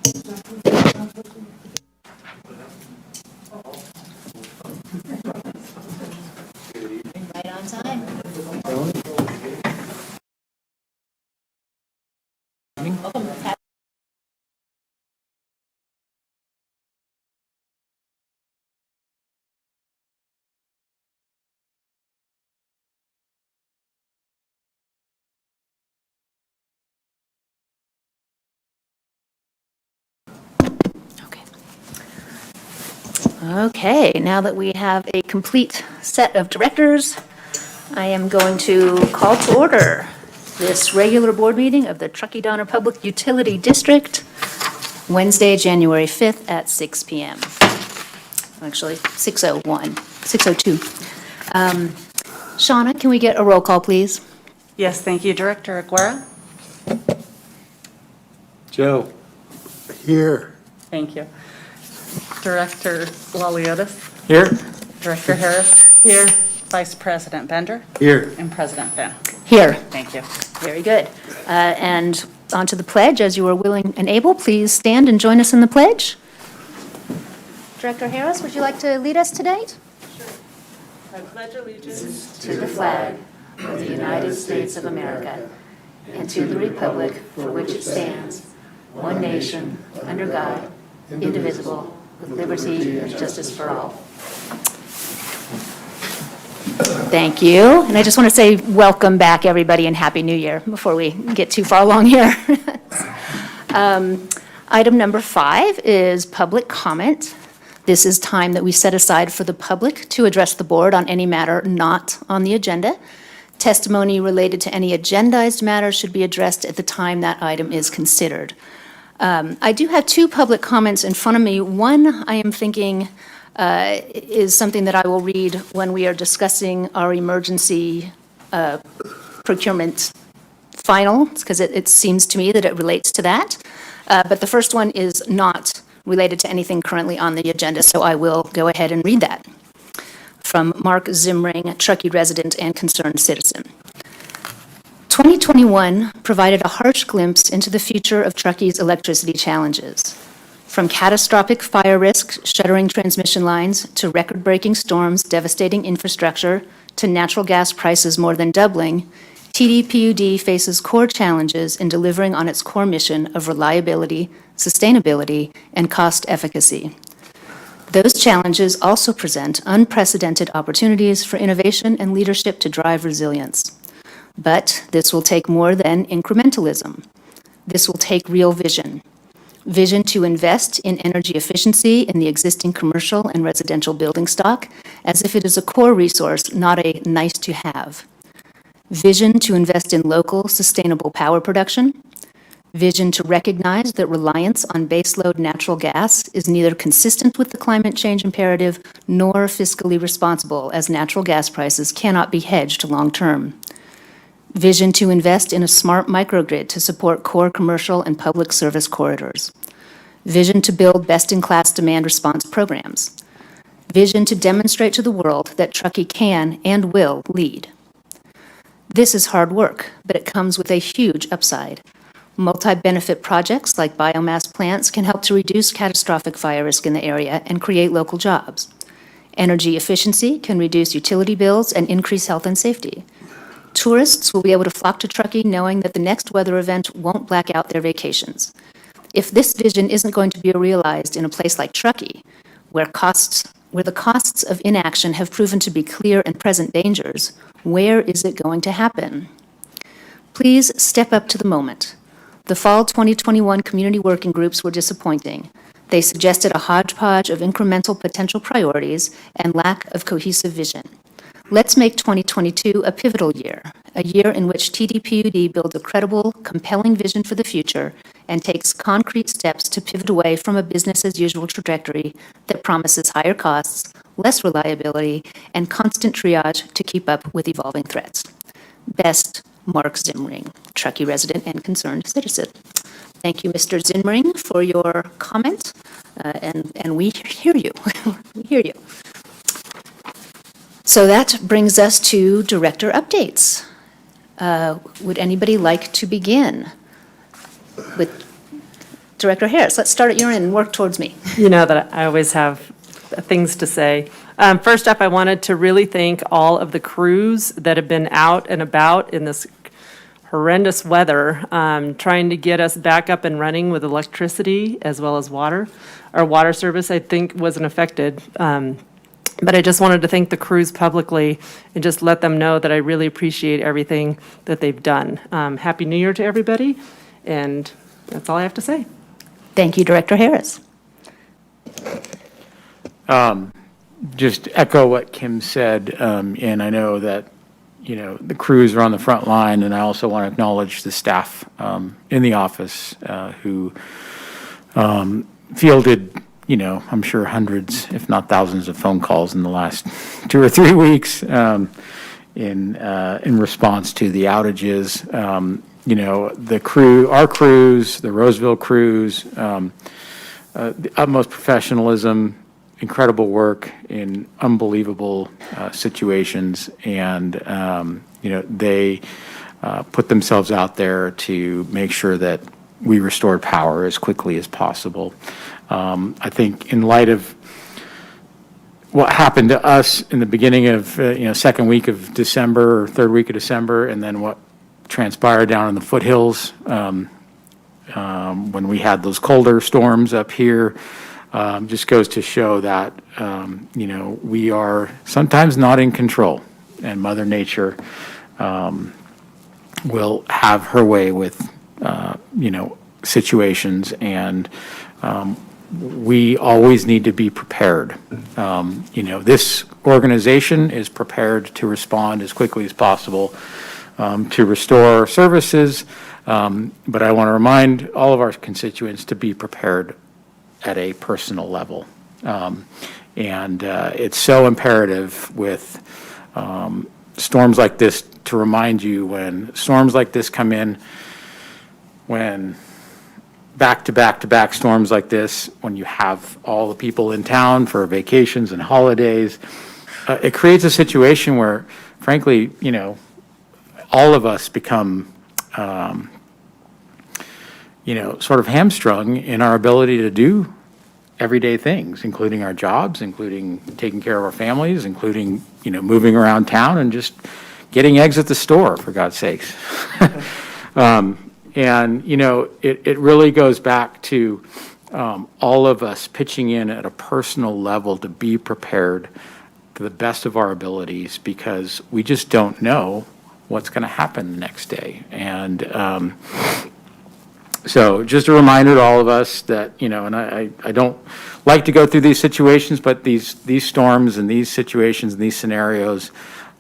Right on time. Welcome. Okay, now that we have a complete set of directors, I am going to call to order this regular board meeting of the Truckee Donner Public Utility District, Wednesday, January 5th at 6 p.m. Actually, 6:01, 6:02. Shauna, can we get a roll call, please? Yes, thank you. Director Aguirre? Joe. Here. Thank you. Director Laliotis? Here. Director Harris? Here. Vice President Bender? Here. And President Finn? Here. Thank you. Very good. And on to the pledge. As you are willing and able, please stand and join us in the pledge. Director Harris, would you like to lead us today? I pledge allegiance To the flag of the United States of America and to the republic for which it stands, one nation, under God, indivisible, with liberty and justice for all. Thank you. And I just want to say welcome back, everybody, and Happy New Year before we get too far along here. Item number 5 is public comment. This is time that we set aside for the public to address the board on any matter not on the agenda. Testimony related to any agendized matter should be addressed at the time that item is considered. I do have 2 public comments in front of me. One, I am thinking, is something that I will read when we are discussing our emergency procurement finals, because it seems to me that it relates to that. But the first one is not related to anything currently on the agenda, so I will go ahead and read that. From Mark Zimring, Truckee resident and concerned citizen. 2021 provided a harsh glimpse into the future of Truckee's electricity challenges. From catastrophic fire risk shuttering transmission lines to record-breaking storms devastating infrastructure to natural gas prices more than doubling, TDPUD faces core challenges in delivering on its core mission of reliability, sustainability, and cost efficacy. Those challenges also present unprecedented opportunities for innovation and leadership to drive resilience. But this will take more than incrementalism. This will take real vision. Vision to invest in energy efficiency in the existing commercial and residential building stock as if it is a core resource, not a nice to have. Vision to invest in local, sustainable power production. Vision to recognize that reliance on baseload natural gas is neither consistent with the climate change imperative nor fiscally responsible, as natural gas prices cannot be hedged long-term. Vision to invest in a smart microgrid to support core commercial and public service corridors. Vision to build best-in-class demand response programs. Vision to demonstrate to the world that Truckee can and will lead. This is hard work, but it comes with a huge upside. Multi-benefit projects like biomass plants can help to reduce catastrophic fire risk in the area and create local jobs. Energy efficiency can reduce utility bills and increase health and safety. Tourists will be able to flock to Truckee knowing that the next weather event won't black out their vacations. If this vision isn't going to be realized in a place like Truckee, where the costs of inaction have proven to be clear and present dangers, where is it going to happen? Please step up to the moment. The fall 2021 community working groups were disappointing. They suggested a hodgepodge of incremental potential priorities and lack of cohesive vision. Let's make 2022 a pivotal year, a year in which TDPUD builds a credible, compelling vision for the future and takes concrete steps to pivot away from a business-as-usual trajectory that promises higher costs, less reliability, and constant triage to keep up with evolving threats. Best, Mark Zimring, Truckee resident and concerned citizen. Thank you, Mr. Zimring, for your comment, and we hear you. We hear you. So that brings us to director updates. Would anybody like to begin with Director Harris, let's start at your end and work towards me. You know that I always have things to say. First up, I wanted to really thank all of the crews that have been out and about in this horrendous weather, trying to get us back up and running with electricity as well as water. Our water service, I think, wasn't affected. But I just wanted to thank the crews publicly and just let them know that I really appreciate everything that they've done. Happy New Year to everybody, and that's all I have to say. Thank you, Director Harris. Just echo what Kim said, and I know that, you know, the crews are on the front line, and I also want to acknowledge the staff in the office who fielded, you know, I'm sure hundreds, if not thousands of phone calls in the last 2 or 3 weeks in response to the outages. You know, our crews, the Roseville crews, the utmost professionalism, incredible work in unbelievable situations, and you know, they put themselves out there to make sure that we restored power as quickly as possible. I think in light of what happened to us in the beginning of you know, second week of December or third week of December, and then what transpired down in the foothills when we had those colder storms up here, just goes to show that, you know, we are sometimes not in control, and Mother Nature will have her way with, you know, situations, and we always need to be prepared. You know, this organization is prepared to respond as quickly as possible to restore services, but I want to remind all of our constituents to be prepared at a personal level. And it's so imperative with storms like this to remind you, when storms like this come in, when back-to-back-to-back storms like this, when you have all the people in town for vacations and holidays, it creates a situation where, frankly, you know, all of us become, you know, sort of hamstrung in our ability to do everyday things, including our jobs, including taking care of our families, including, you know, moving around town and just getting eggs at the store, for God's sakes. And, you know, it really goes back to all of us pitching in at a personal level to be prepared to the best of our abilities, because we just don't know what's going to happen the next day. And so just a reminder to all of us that, you know, and I don't like to go through these situations, but these storms and these situations and these scenarios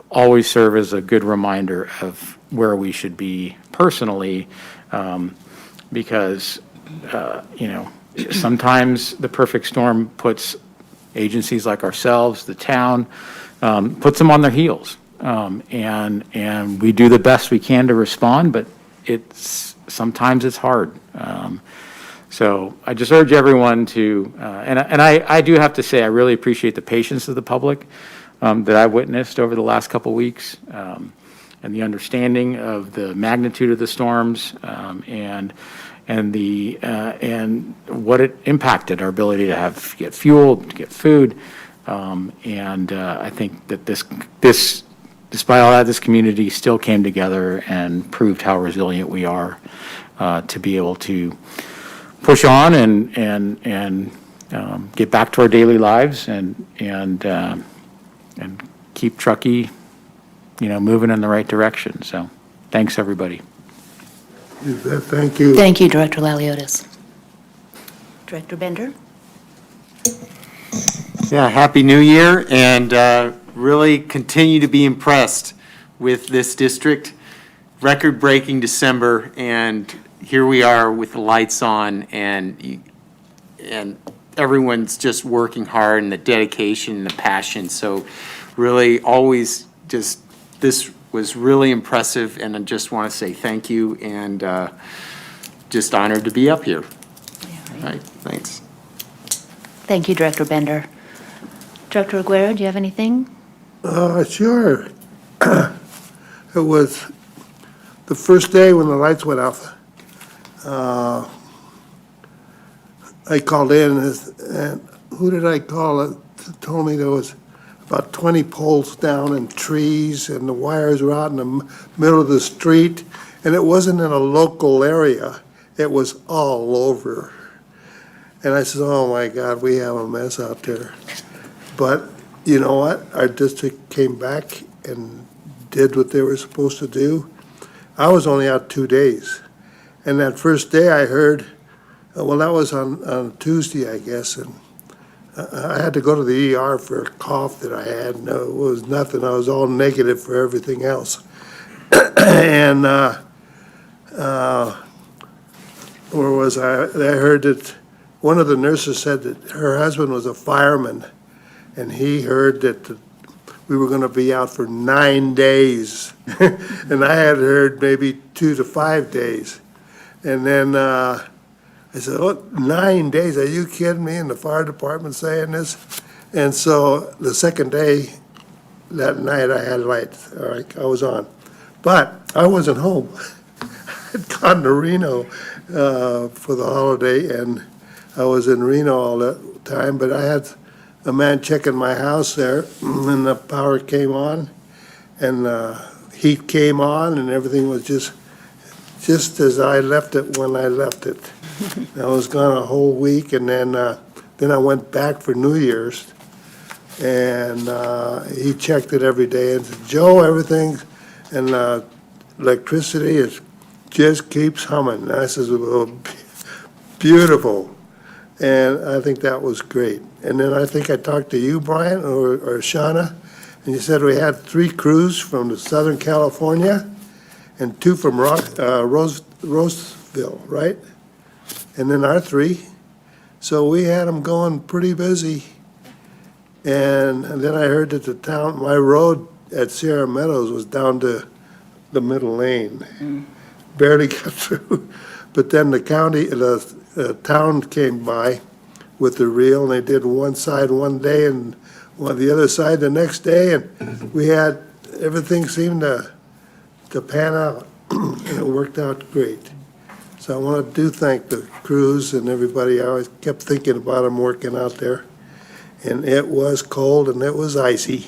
always serve as a good reminder of where we should be personally, because, you know, sometimes the perfect storm puts agencies like ourselves, the town, puts them on their heels. And we do the best we can to respond, but sometimes it's hard. So I just urge everyone to, and I do have to say, I really appreciate the patience of the public that I've witnessed over the last couple weeks, and the understanding of the magnitude of the storms, and what it impacted our ability to get fuel, to get food, and I think that this, despite all that, this community still came together and proved how resilient we are to be able to push on and get back to our daily lives and keep Truckee, you know, moving in the right direction. So, thanks everybody. Thank you. Thank you, Director Laliotis. Director Bender? Yeah, Happy New Year, and really continue to be impressed with this district. Record-breaking December, and here we are with the lights on, and everyone's just working hard, and the dedication and the passion. So really always just, this was really impressive, and I just want to say thank you, and just honored to be up here. All right, thanks. Thank you, Director Bender. Director Aguero, do you have anything? Sure. It was the first day when the lights went out. I called in, and who did I call? It told me there was about 20 poles down and trees, and the wires were out in the middle of the street, and it wasn't in a local area. It was all over. And I said, oh my God, we have a mess out there. But you know what? Our district came back and did what they were supposed to do. I was only out 2 days. And that first day I heard, well, that was on Tuesday, I guess, and I had to go to the ER for a cough that I had. No, it was nothing. I was all negative for everything else. And where was I? I heard that one of the nurses said that her husband was a fireman, and he heard that we were going to be out for 9 days. And I had heard maybe 2 to 5 days. And then I said, oh, 9 days, are you kidding me? And the fire department saying this? And so the second day, that night, I had lights, all right, I was on. But I wasn't home. I'd gone to Reno for the holiday, and I was in Reno all that time, but I had a man checking my house there, and the power came on, and heat came on, and everything was just as I left it when I left it. I was gone a whole week, and then I went back for New Year's, and he checked it every day and said, Joe, everything, and electricity just keeps humming. And I said, well, beautiful. And I think that was great. And then I think I talked to you, Brian, or Shauna, and you said we had 3 crews from the Southern California and 2 from Roseville, right? And then our 3. So we had them going pretty busy. And then I heard that my road at Sierra Meadows was down to the middle lane. Barely got through. But then the town came by with the reel, and they did one side one day and the other side the next day, and we had, everything seemed to pan out, and it worked out great. So I want to thank the crews and everybody. I always kept thinking about them working out there, and it was cold and it was icy.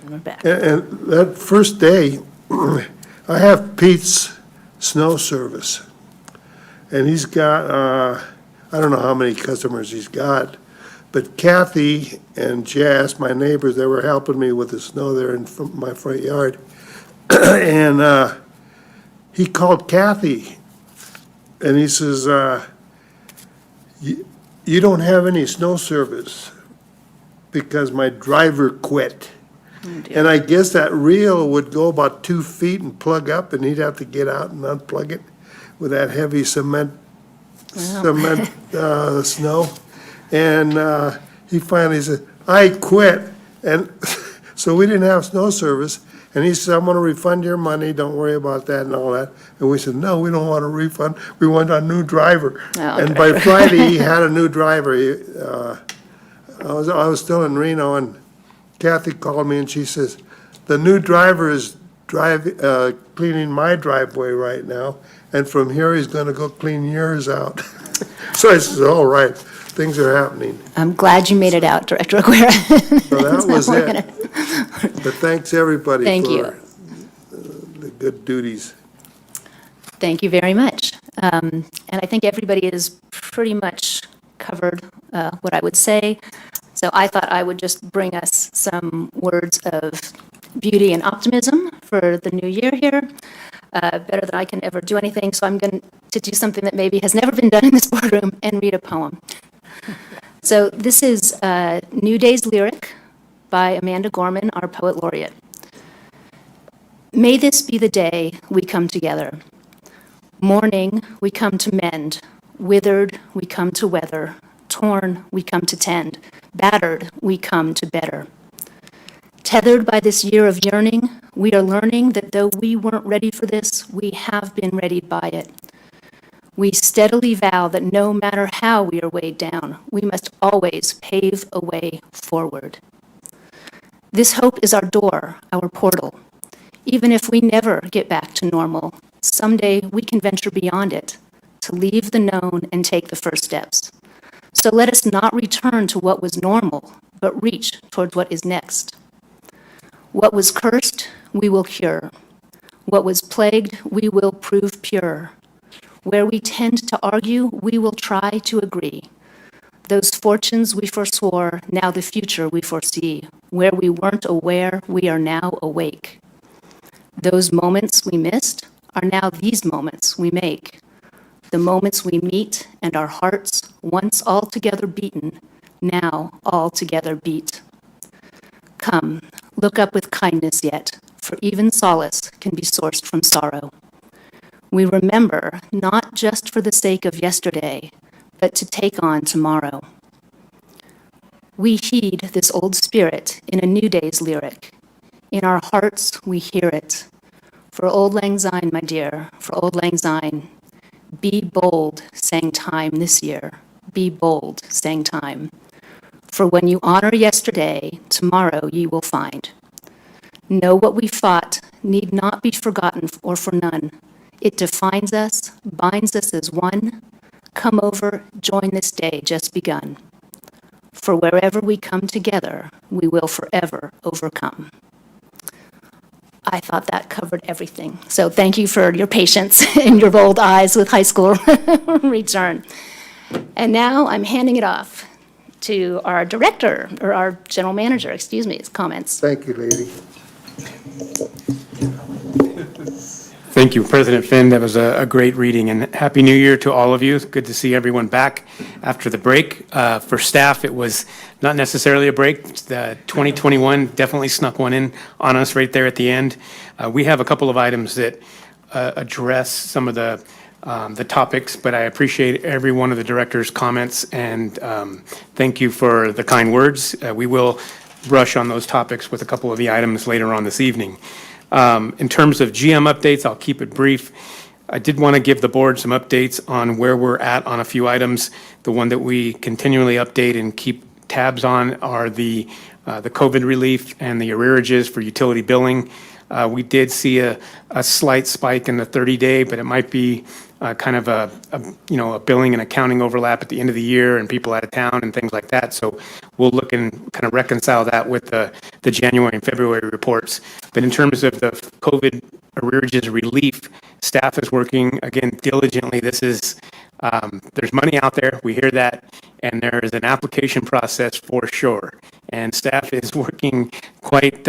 We're back. And that first day, I have Pete's snow service. And he's got, I don't know how many customers he's got, but Kathy and Jess, my neighbors, they were helping me with the snow there in my front yard. And he called Kathy, and he says, you don't have any snow service because my driver quit. And I guess that reel would go about 2 feet and plug up, and he'd have to get out and unplug it with that heavy cement snow. And he finally said, I quit. And so we didn't have snow service. And he said, I'm going to refund your money. Don't worry about that and all that. And we said, no, we don't want a refund. We want a new driver. And by Friday, he had a new driver. I was still in Reno, and Kathy called me, and she says, the new driver is cleaning my driveway right now, and from here, he's going to go clean yours out. So I said, all right, things are happening. I'm glad you made it out, Director Aguirre. So that was it. But thanks, everybody, Thank for you. The good duties. Thank you very much. And I think everybody has pretty much covered what I would say. So I thought I would just bring us some words of beauty and optimism for the new year here. Better than I can ever do anything, so I'm going to do something that maybe has never been done in this boardroom and read a poem. So this is New Day's Lyric by Amanda Gorman, our poet laureate. May this be the day we come together. Mourning, we come to mend. Withered, we come to weather. Torn, we come to tend. Battered, we come to better. Tethered by this year of yearning, we are learning that though we weren't ready for this, we have been readied by it. We steadily vow that no matter how we are weighed down, we must always pave a way forward. This hope is our door, our portal. Even if we never get back to normal, someday we can venture beyond it, to leave the known and take the first steps. So let us not return to what was normal, but reach towards what is next. What was cursed, we will cure. What was plagued, we will prove pure. Where we tend to argue, we will try to agree. Those fortunes we forswore, now the future we foresee. Where we weren't aware, we are now awake. Those moments we missed are now these moments we make. The moments we meet and our hearts, once all together beaten, now all together beat. Come, look up with kindness yet, for even solace can be sourced from sorrow. We remember not just for the sake of yesterday, but to take on tomorrow. We heed this old spirit in a new day's lyric. In our hearts, we hear it. For Old Lang Syne, my dear, for Old Lang Syne, be bold, sang time this year. Be bold, sang time. For when you honor yesterday, tomorrow ye will find. Know what we fought need not be forgotten or for none. It defines us, binds us as one. Come over, join this day just begun. For wherever we come together, we will forever overcome. I thought that covered everything. So thank you for your patience and your bold eyes with high school return. And now I'm handing it off to our director, or our general manager, excuse me, his comments. Thank you, lady. Thank you, President Finn. That was a great reading, and Happy New Year to all of you. It's good to see everyone back after the break. For staff, it was not necessarily a break. The 2021 definitely snuck one in on us right there at the end. We have a couple of items that address some of the topics, but I appreciate every one of the director's comments, and thank you for the kind words. We will brush on those topics with a couple of the items later on this evening. In terms of GM updates, I'll keep it brief. I did want to give the board some updates on where we're at on a few items. The one that we continually update and keep tabs on are the COVID relief and the arrearages for utility billing. We did see a slight spike in the 30-day, but it might be kind of a billing and accounting overlap at the end of the year and people out of town and things like that. So we'll look and kind of reconcile that with the January and February reports. But in terms of the COVID arrearages relief, staff is working, again, diligently. This is, there's money out there, we hear that, and there is an application process for sure. And staff is working quite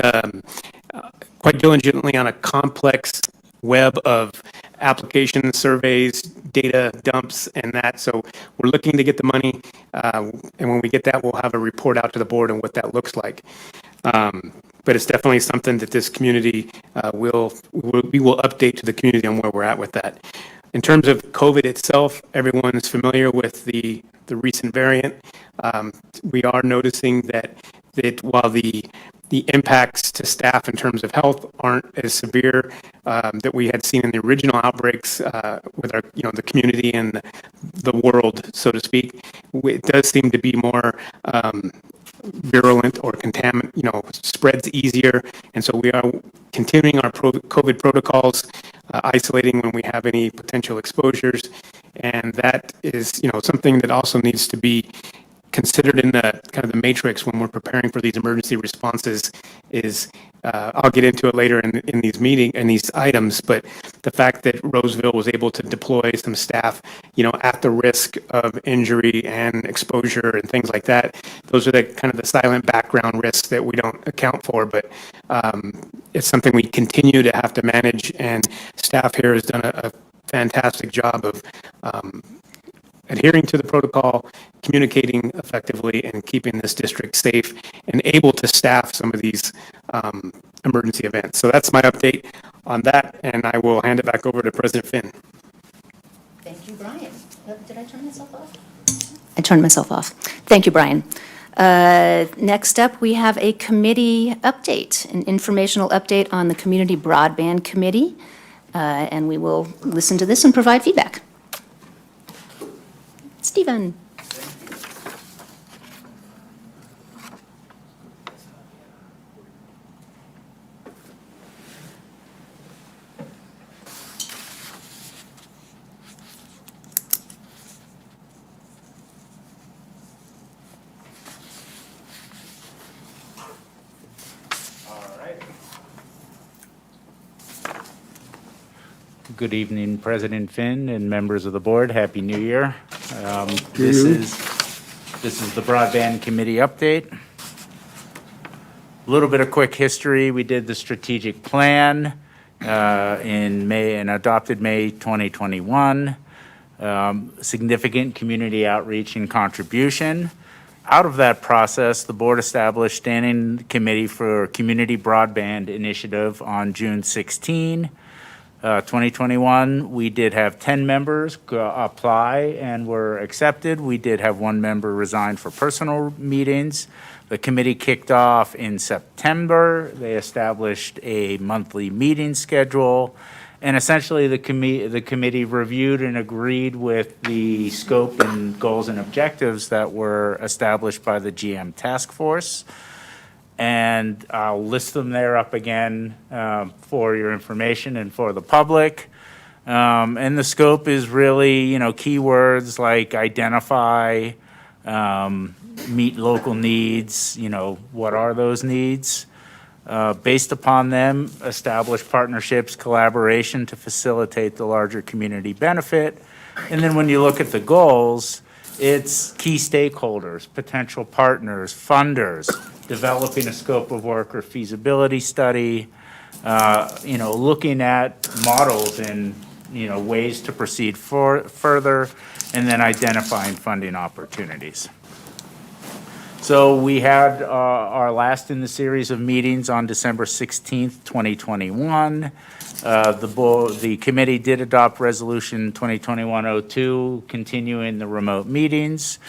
diligently on a complex web of applications, surveys, data dumps, and that. So we're looking to get the money, and when we get that, we'll have a report out to the board on what that looks like. But it's definitely something that this community we will update to the community on where we're at with that. In terms of COVID itself, everyone is familiar with the recent variant. We are noticing that while the impacts to staff in terms of health aren't as severe that we had seen in the original outbreaks with our, the community and the world, so to speak, it does seem to be more virulent or spreads easier. And so we are continuing our COVID protocols, isolating when we have any potential exposures. And that is, something that also needs to be considered in the kind of the matrix when we're preparing for these emergency responses is, I'll get into it later in these items, but the fact that Roseville was able to deploy some staff, at the risk of injury and exposure and things like that, those are the kind of the silent background risks that we don't account for, but it's something we continue to have to manage, and staff here has done a fantastic job of adhering to the protocol, communicating effectively, and keeping this district safe and able to staff some of these emergency events. So that's my update on that, and I will hand it back over to President Finn. Thank you, Brian. Did I turn myself off? I turned myself off. Thank you, Brian. Next up, we have a committee update, an informational update on the Community Broadband Committee, and we will listen to this and provide feedback. Stephen. Good evening, President Finn and members of the board. Happy New Year. This is the Broadband Committee update. A little bit of quick history. We did the strategic plan in May and adopted May 2021. Significant community outreach and contribution. Out of that process, the board established standing committee for Community Broadband Initiative on June 16, 2021. We did have 10 members apply and were accepted. We did have one member resign for personal meetings. The committee kicked off in September. They established a monthly meeting schedule. And essentially, the committee reviewed and agreed with the scope and goals and objectives that were established by the GM task force. And I'll list them there up again for your information and for the public. And the scope is really, keywords like identify, meet local needs, what are those needs? Based upon them, establish partnerships, collaboration to facilitate the larger community benefit. And then when you look at the goals, it's key stakeholders, potential partners, funders, developing a scope of work or feasibility study, looking at models and, ways to proceed further, and then identifying funding opportunities. So we had our last in the series of meetings on December 16th, 2021. The committee did adopt Resolution 2021-02, continuing the remote meetings.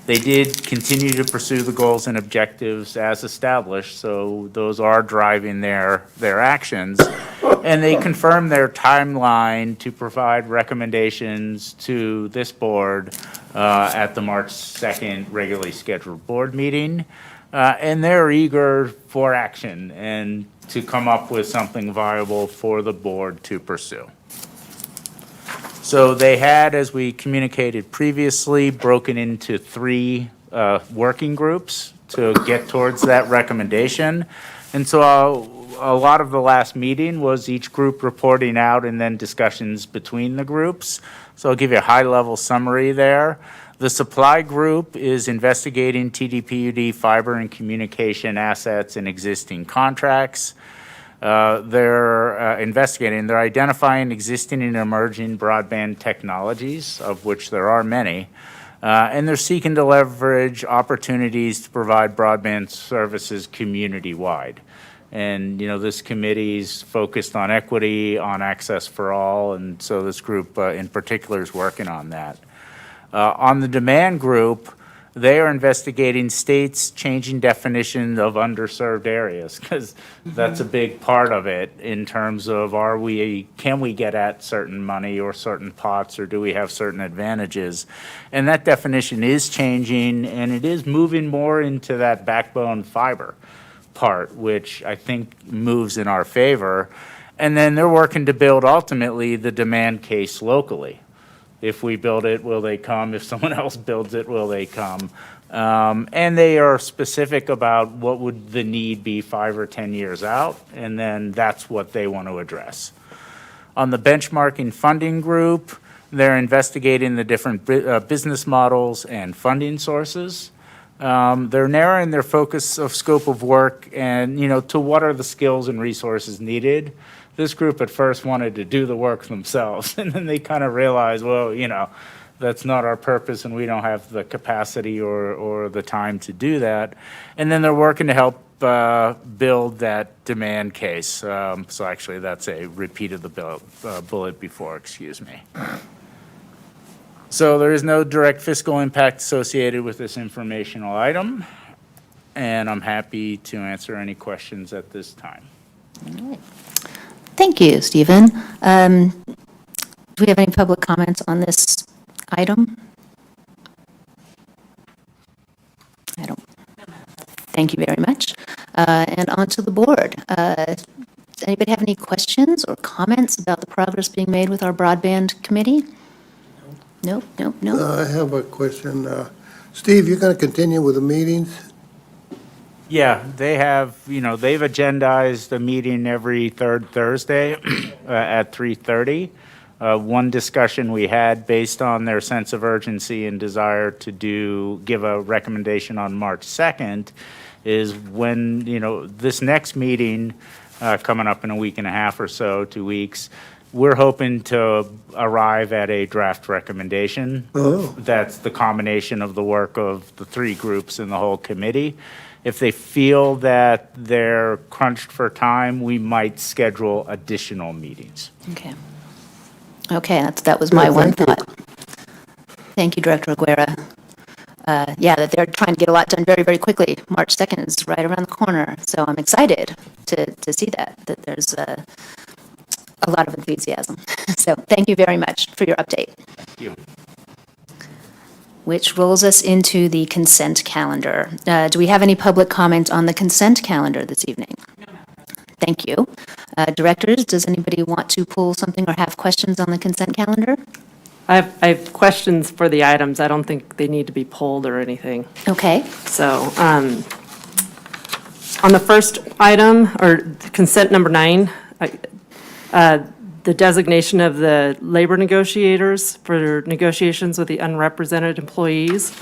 They did continue to pursue the goals and objectives as established, so those are driving their actions. And they confirmed their timeline to provide recommendations to this board at the March 2nd regularly scheduled board meeting. And they're eager for action and to come up with something viable for the board to pursue. So they had, as we communicated previously, broken into 3 working groups to get towards that recommendation. And so a lot of the last meeting was each group reporting out and then discussions between the groups. So I'll give you a high-level summary there. The supply group is investigating TDPUD fiber and communication assets and existing contracts. They're investigating, they're identifying existing and emerging broadband technologies, of which there are many, and they're seeking to leverage opportunities to provide broadband services community-wide. And, this committee's focused on equity, on access for all, and so this group in particular is working on that. On the demand group, they are investigating states changing definition of underserved areas, because that's a big part of it in terms of can we get at certain money or certain pots, or do we have certain advantages? And that definition is changing, and it is moving more into that backbone fiber part, which I think moves in our favor. And then they're working to build ultimately the demand case locally. If we build it, will they come? If someone else builds it, will they come? And they are specific about what would the need be 5 or 10 years out, and then that's what they want to address. On the benchmarking funding group, they're investigating the different business models and funding sources. They're narrowing their focus of scope of work and, to what are the skills and resources needed. This group at first wanted to do the work themselves, and then they kind of realized, well, that's not our purpose, and we don't have the capacity or the time to do that. And then they're working to help build that demand case. So actually, that's a repeat of the bullet before, excuse me. So there is no direct fiscal impact associated with this informational item, and I'm happy to answer any questions at this time. All right. Thank you, Stephen. Do we have any public comments on this item? I don't. Thank you very much. And on to the board. Does anybody have any questions or comments about the progress being made with our broadband committee? No. I have a question. Steve, you're going to continue with the meetings? Yeah, they have, they've agendized a meeting every third Thursday at 3:30. One discussion we had based on their sense of urgency and desire to give a recommendation on March 2nd is when, this next meeting coming up in a week and a half or so, 2 weeks, we're hoping to arrive at a draft recommendation. Oh. That's the combination of the work of the three groups in the whole committee. If they feel that they're crunched for time, we might schedule additional meetings. Okay. Okay, that was my one thought. Thank you, Director Aguirre. Yeah, that they're trying to get a lot done very, very quickly. March 2nd is right around the corner, so I'm excited to see that there's a lot of enthusiasm. So thank you very much for your update. Thank you. Which rolls us into the consent calendar. Do we have any public comment on the consent calendar this evening? Thank you. Directors, does anybody want to pull something or have questions on the consent calendar? I have questions for the items. I don't think they need to be pulled or anything. Okay. So, on the first item, or consent number 9, the designation of the labor negotiators for negotiations with the unrepresented employees.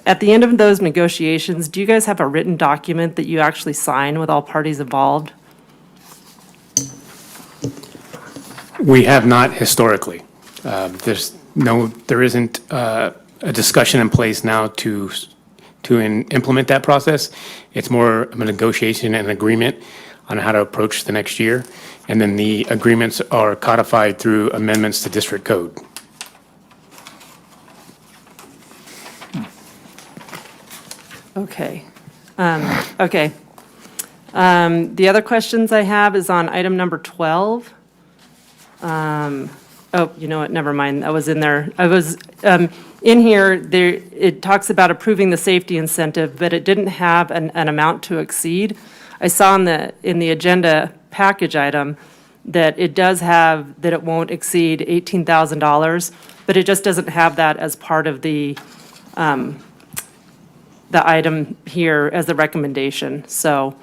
At the end of those negotiations, do you guys have a written document that you actually sign with all parties involved? We have not historically. There isn't a discussion in place now to implement that process. It's more of a negotiation and agreement on how to approach the next year. And then the agreements are codified through amendments to district code. Okay. Okay. The other questions I have is on item number 12. Oh, you know what, never mind, I was in there. I was, in here, it talks about approving the safety incentive, but it didn't have an amount to exceed. I saw in the agenda package item that it does have, that it won't exceed $18,000, but it just doesn't have that as part of the item here as the recommendation. So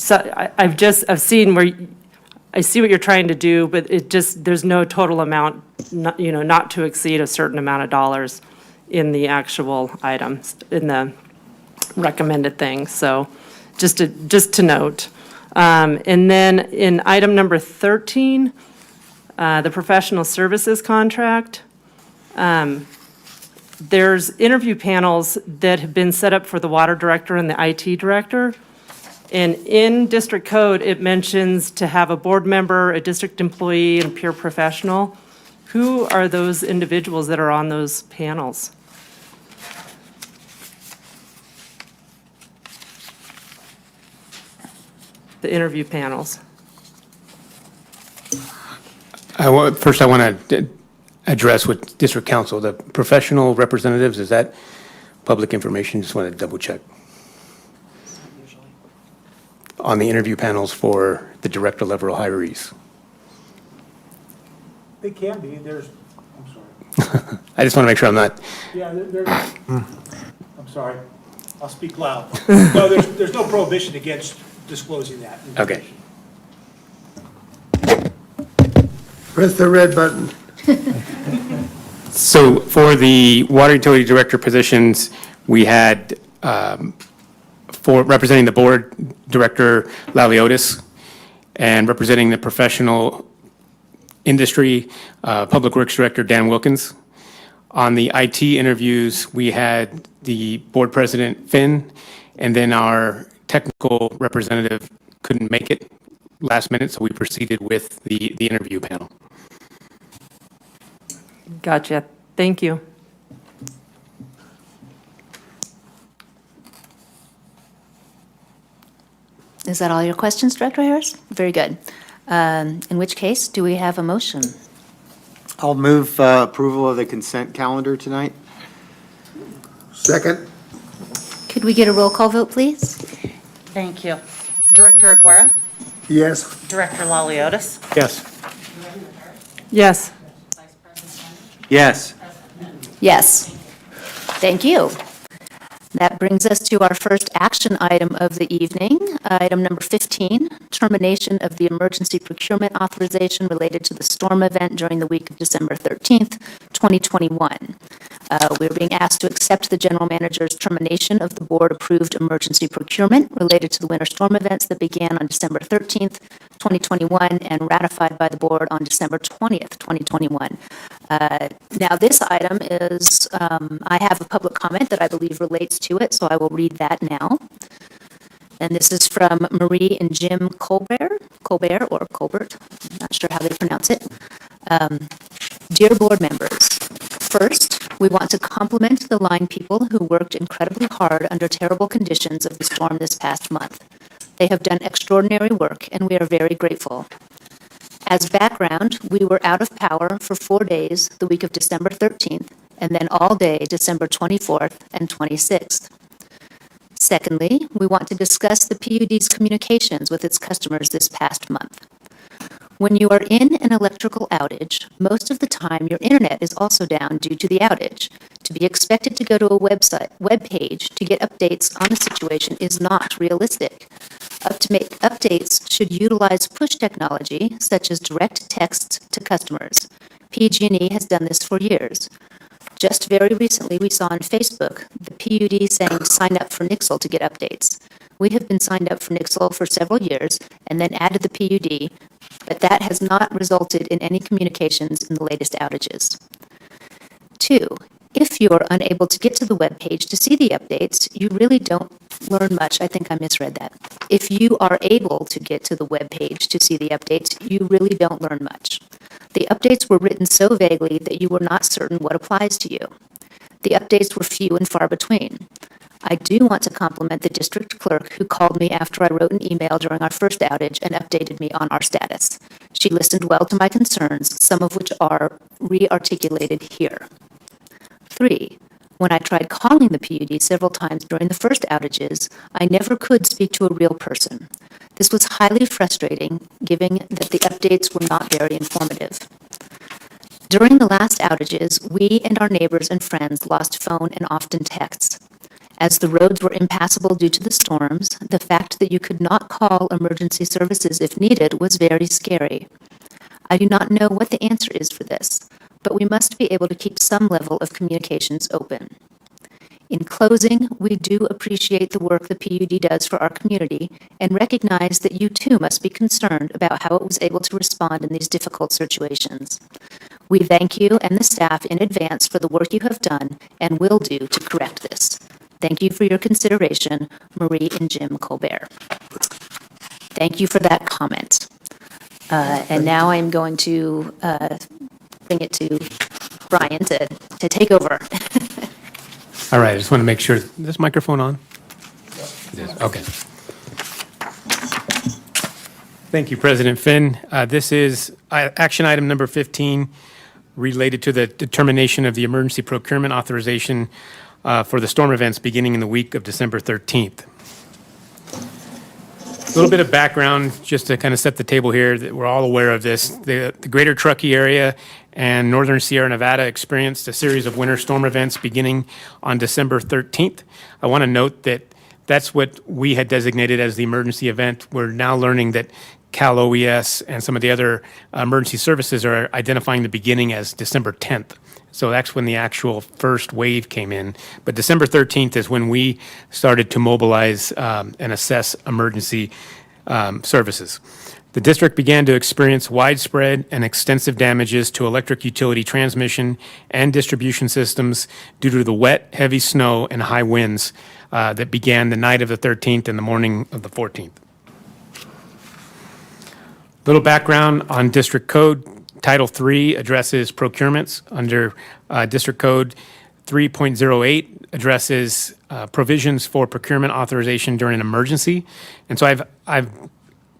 I've seen where, I see what you're trying to do, but there's no total amount, not to exceed a certain amount of dollars in the actual items, in the recommended thing. So just to note. And then in item number 13, the professional services contract, there's interview panels that have been set up for the water director and the IT director. And in district code, it mentions to have a board member, a district employee, and peer professional. Who are those individuals that are on those panels? The interview panels. First, I want to address with district council, the professional representatives, is that public information? Just want to double check. On the interview panels for the director level hirees. They can be, I'm sorry. I just want to make sure I'm not, Yeah, I'm sorry, I'll speak loud. No, there's no prohibition against disclosing that. okay. Press the red button. So for the water utility director positions, we had, for representing the board, Director Laliotis, and representing the professional industry, Public Works Director Dan Wilkins. On the IT interviews, we had the board president, Finn, and then our technical representative couldn't make it last minute, so we proceeded with the interview panel. Gotcha. Thank you. Is that all your questions, Director Harris? Very good. In which case, do we have a motion? I'll move approval of the consent calendar tonight. Second? Could we get a roll call vote, please? Thank you. Director Aguirre? Yes. Director Laliotis? Yes. Yes. Yes. Yes. Thank you. That brings us to our first action item of the evening, item number 15, termination of the emergency procurement authorization related to the storm event during the week of December 13th, 2021. We're being asked to accept the general manager's termination of the board-approved emergency procurement related to the winter storm events that began on December 13th, 2021, and ratified by the board on December 20th, 2021. Now, this item is, I have a public comment that I believe relates to it, so I will read that now. And this is from Marie and Jim Colbert, or Colbert, I'm not sure how they pronounce it. Dear board members, first, we want to compliment the line people who worked incredibly hard under terrible conditions of the storm this past month. They have done extraordinary work, and we are very grateful. As background, we were out of power for 4 days the week of December 13th, and then all day December 24th and 26th. Secondly, we want to discuss the PUD's communications with its customers this past month. When you are in an electrical outage, most of the time your internet is also down due to the outage. To be expected to go to a web page to get updates on the situation is not realistic. Updates should utilize push technology, such as direct texts to customers. PG&E has done this for years. Just very recently, we saw on Facebook the PUD saying sign up for Nixle to get updates. We have been signed up for Nixle for several years and then added the PUD, but that has not resulted in any communications in the latest outages. 2, if you are unable to get to the web page to see the updates, you really don't learn much. I think I misread that. If you are able to get to the web page to see the updates, you really don't learn much. The updates were written so vaguely that you were not certain what applies to you. The updates were few and far between. I do want to compliment the district clerk who called me after I wrote an email during our first outage and updated me on our status. She listened well to my concerns, some of which are re-articulated here. 3, when I tried calling the PUD several times during the first outages, I never could speak to a real person. This was highly frustrating, given that the updates were not very informative. During the last outages, we and our neighbors and friends lost phone and often texts. As the roads were impassable due to the storms, the fact that you could not call emergency services if needed was very scary. I do not know what the answer is for this, but we must be able to keep some level of communications open. In closing, we do appreciate the work the PUD does for our community and recognize that you too must be concerned about how it was able to respond in these difficult situations. We thank you and the staff in advance for the work you have done and will do to correct this. Thank you for your consideration, Marie and Jim Colbert. Thank you for that comment. And now I'm going to bring it to Brian to take over. All right, I just want to make sure, is this microphone on? It is, okay. Thank you, President Finn. This is action item number 15, related to the determination of the emergency procurement authorization for the storm events beginning in the week of December 13th. A little bit of background, just to kind of set the table here, that we're all aware of this. The greater Truckee area and northern Sierra Nevada experienced a series of winter storm events beginning on December 13th. I want to note that that's what we had designated as the emergency event. We're now learning that Cal OES and some of the other emergency services are identifying the beginning as December 10th. So that's when the actual first wave came in. But December 13th is when we started to mobilize and assess emergency services. The district began to experience widespread and extensive damages to electric utility transmission and distribution systems due to the wet, heavy snow and high winds that began the night of the 13th and the morning of the 14th. Little background on district code. Title III addresses procurements. Under District Code 3.08 addresses provisions for procurement authorization during an emergency. And so I've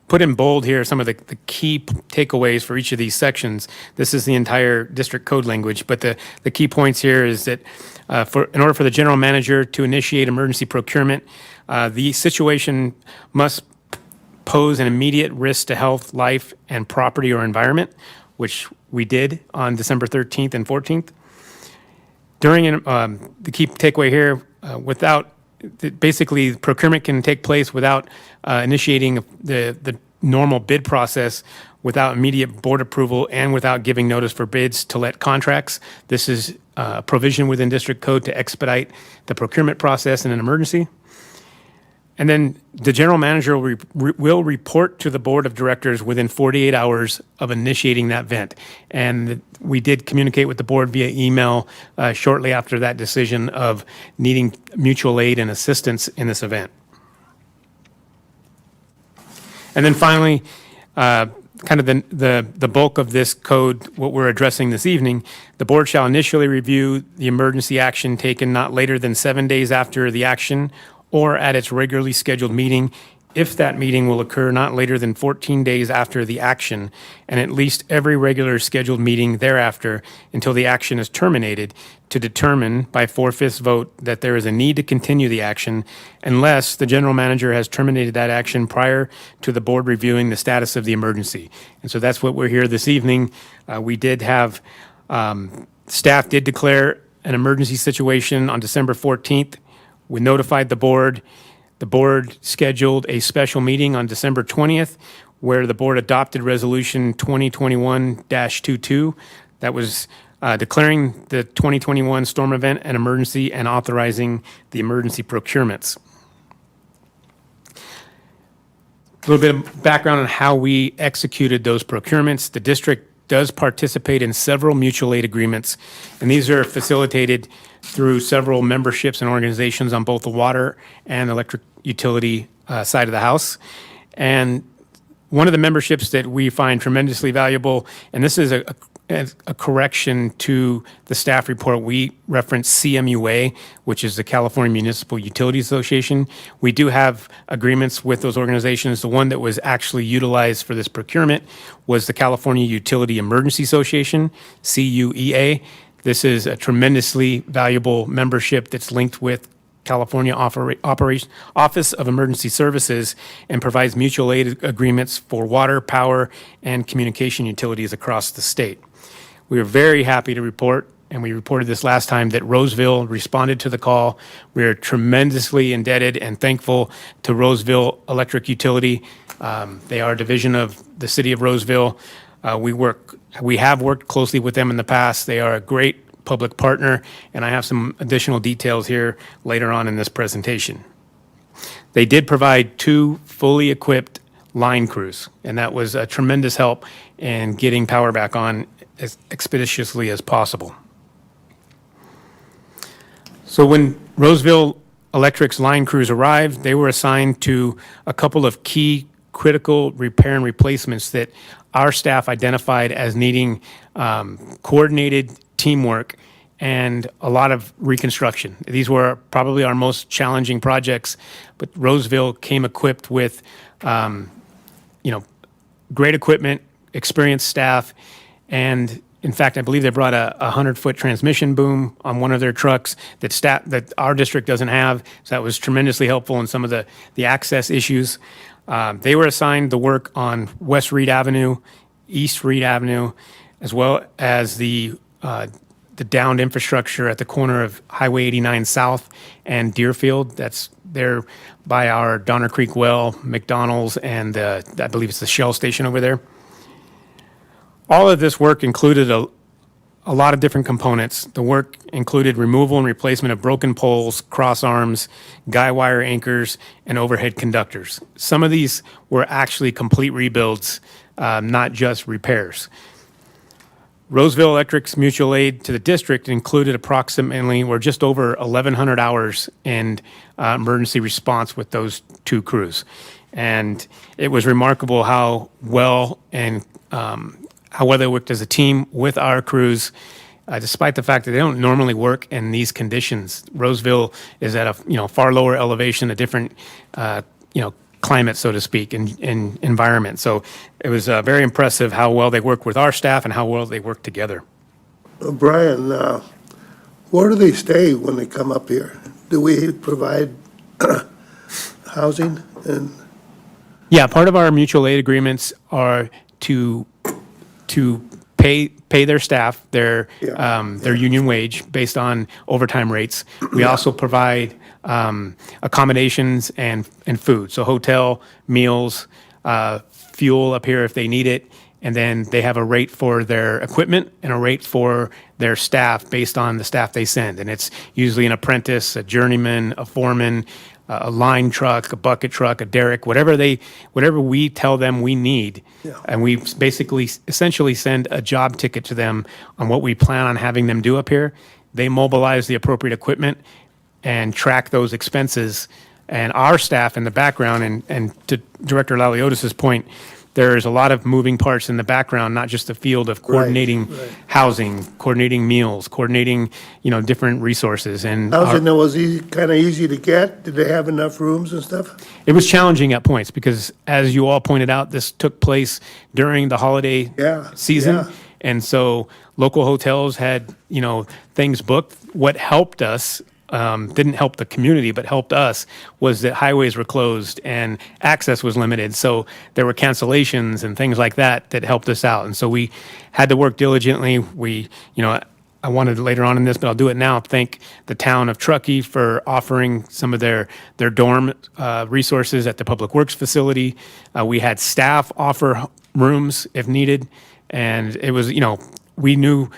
put in bold here some of the key takeaways for each of these sections. This is the entire district code language, but the key points here is that in order for the general manager to initiate emergency procurement, the situation must pose an immediate risk to health, life, and property or environment, which we did on December 13th and 14th. During the key takeaway here, without basically procurement can take place without initiating the normal bid process, without immediate board approval, and without giving notice for bids to let contracts. This is a provision within district code to expedite the procurement process in an emergency. And then the general manager will report to the board of directors within 48 hours of initiating that event. And we did communicate with the board via email shortly after that decision of needing mutual aid and assistance in this event. And then finally, kind of the bulk of this code, what we're addressing this evening, the board shall initially review the emergency action taken not later than 7 days after the action or at its regularly scheduled meeting, if that meeting will occur not later than 14 days after the action, and at least every regular scheduled meeting thereafter until the action is terminated, to determine by 4/5 vote that there is a need to continue the action unless the general manager has terminated that action prior to the board reviewing the status of the emergency. And so that's what we're here this evening. We did have, staff did declare an emergency situation on December 14th. We notified the board. The board scheduled a special meeting on December 20th where the board adopted Resolution 2021-22. That was declaring the 2021 storm event an emergency and authorizing the emergency procurements. A little bit of background on how we executed those procurements. The district does participate in several mutual aid agreements, and these are facilitated through several memberships and organizations on both the water and electric utility side of the house. And one of the memberships that we find tremendously valuable, and this is a correction to the staff report, we reference CMUA, which is the California Municipal Utilities Association. We do have agreements with those organizations. The one that was actually utilized for this procurement was the California Utility Emergency Association, CUEA. This is a tremendously valuable membership that's linked with California Office of Emergency Services and provides mutual aid agreements for water, power, and communication utilities across the state. We are very happy to report, and we reported this last time, that Roseville responded to the call. We are tremendously indebted and thankful to Roseville Electric Utility. They are a division of the city of Roseville. We have worked closely with them in the past. They are a great public partner, and I have some additional details here later on in this presentation. They did provide 2 fully equipped line crews, and that was a tremendous help in getting power back on as expeditiously as possible. So when Roseville Electric's line crews arrived, they were assigned to a couple of key critical repair and replacements that our staff identified as needing coordinated teamwork and a lot of reconstruction. These were probably our most challenging projects, but Roseville came equipped with, great equipment, experienced staff, and in fact, I believe they brought a 100-foot transmission boom on one of their trucks that our district doesn't have. So that was tremendously helpful in some of the access issues. They were assigned the work on West Reed Avenue, East Reed Avenue, as well as the downed infrastructure at the corner of Highway 89 South and Deerfield. That's there by our Donner Creek Well, McDonald's, and I believe it's the Shell station over there. All of this work included a lot of different components. The work included removal and replacement of broken poles, cross arms, guy wire anchors, and overhead conductors. Some of these were actually complete rebuilds, not just repairs. Roseville Electric's mutual aid to the district included approximately, or just over 1,100 hours in emergency response with those 2 crews. And it was remarkable how well they worked as a team with our crews, despite the fact that they don't normally work in these conditions. Roseville is at a far lower elevation, a different climate, so to speak, and environment. So it was very impressive how well they work with our staff and how well they work together. Brian, where do they stay when they come up here? Do we provide housing? And Yeah, part of our mutual aid agreements are to pay their staff Yeah. their union wage based on overtime rates. We also provide accommodations and food, so hotel, meals, fuel up here if they need it, and then they have a rate for their equipment and a rate for their staff based on the staff they send. And it's usually an apprentice, a journeyman, a foreman, a line truck, a bucket truck, a derrick, whatever we tell them we need. Yeah. And we basically essentially send a job ticket to them on what we plan on having them do up here. They mobilize the appropriate equipment and track those expenses. And our staff in the background, and to Director Laliotis's point, there is a lot of moving parts in the background, not just the field of coordinating right. housing, coordinating meals, coordinating, different resources. And Housing that was kind of easy to get? Did they have enough rooms and stuff? it was challenging at points because, as you all pointed out, this took place during the holiday Yeah, season. yeah. And so local hotels had, things booked. What helped us, didn't help the community, but helped us, was that highways were closed and access was limited. So there were cancellations and things like that helped us out. And so we had to work diligently. I wanted later on in this, but I'll do it now, thank the town of Truckee for offering some of their dorm resources at the Public Works facility. We had staff offer rooms if needed. And it was, we knew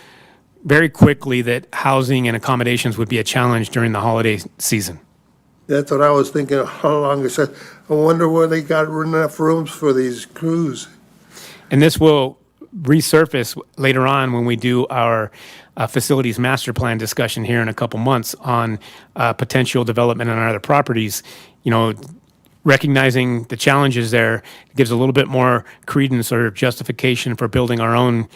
very quickly that housing and accommodations would be a challenge during the holiday season. That's what I was thinking all along. I said, I wonder where they got enough rooms for these crews. And this will resurface later on when we do our facilities master plan discussion here in a couple months on potential development on our other properties. Recognizing the challenges there gives a little bit more credence or justification for building our own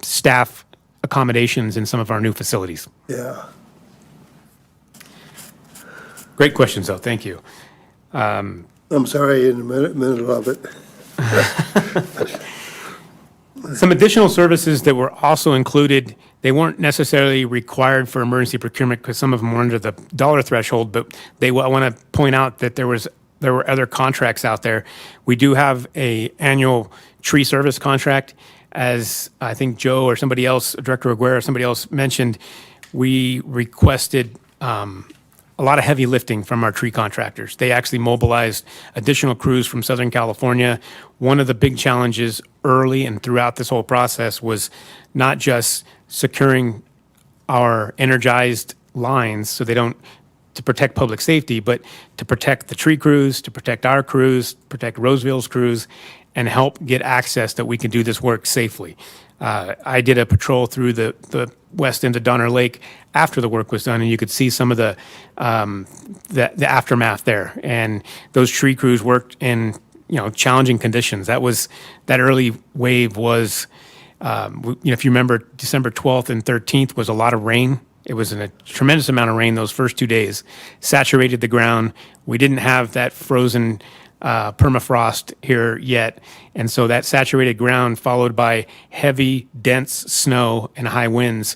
staff accommodations in some of our new facilities. Yeah. Great questions, though. Thank you. I'm sorry, in the middle of it. Some additional services that were also included, they weren't necessarily required for emergency procurement because some of them were under the dollar threshold, but I want to point out that there were other contracts out there. We do have a annual tree service contract. As I think Joe or somebody else, Director Aguirre or somebody else mentioned, we requested a lot of heavy lifting from our tree contractors. They actually mobilized additional crews from Southern California. One of the big challenges early and throughout this whole process was not just securing our energized lines so they don't, to protect public safety, but to protect the tree crews, to protect our crews, protect Roseville's crews, and help get access that we can do this work safely. I did a patrol through the west end of Donner Lake after the work was done, and you could see some of the aftermath there. And those tree crews worked in challenging conditions. That early wave was, if you remember, December 12th and 13th was a lot of rain. It was a tremendous amount of rain those first 2 days, saturated the ground. We didn't have that frozen permafrost here yet. And so that saturated ground followed by heavy, dense snow and high winds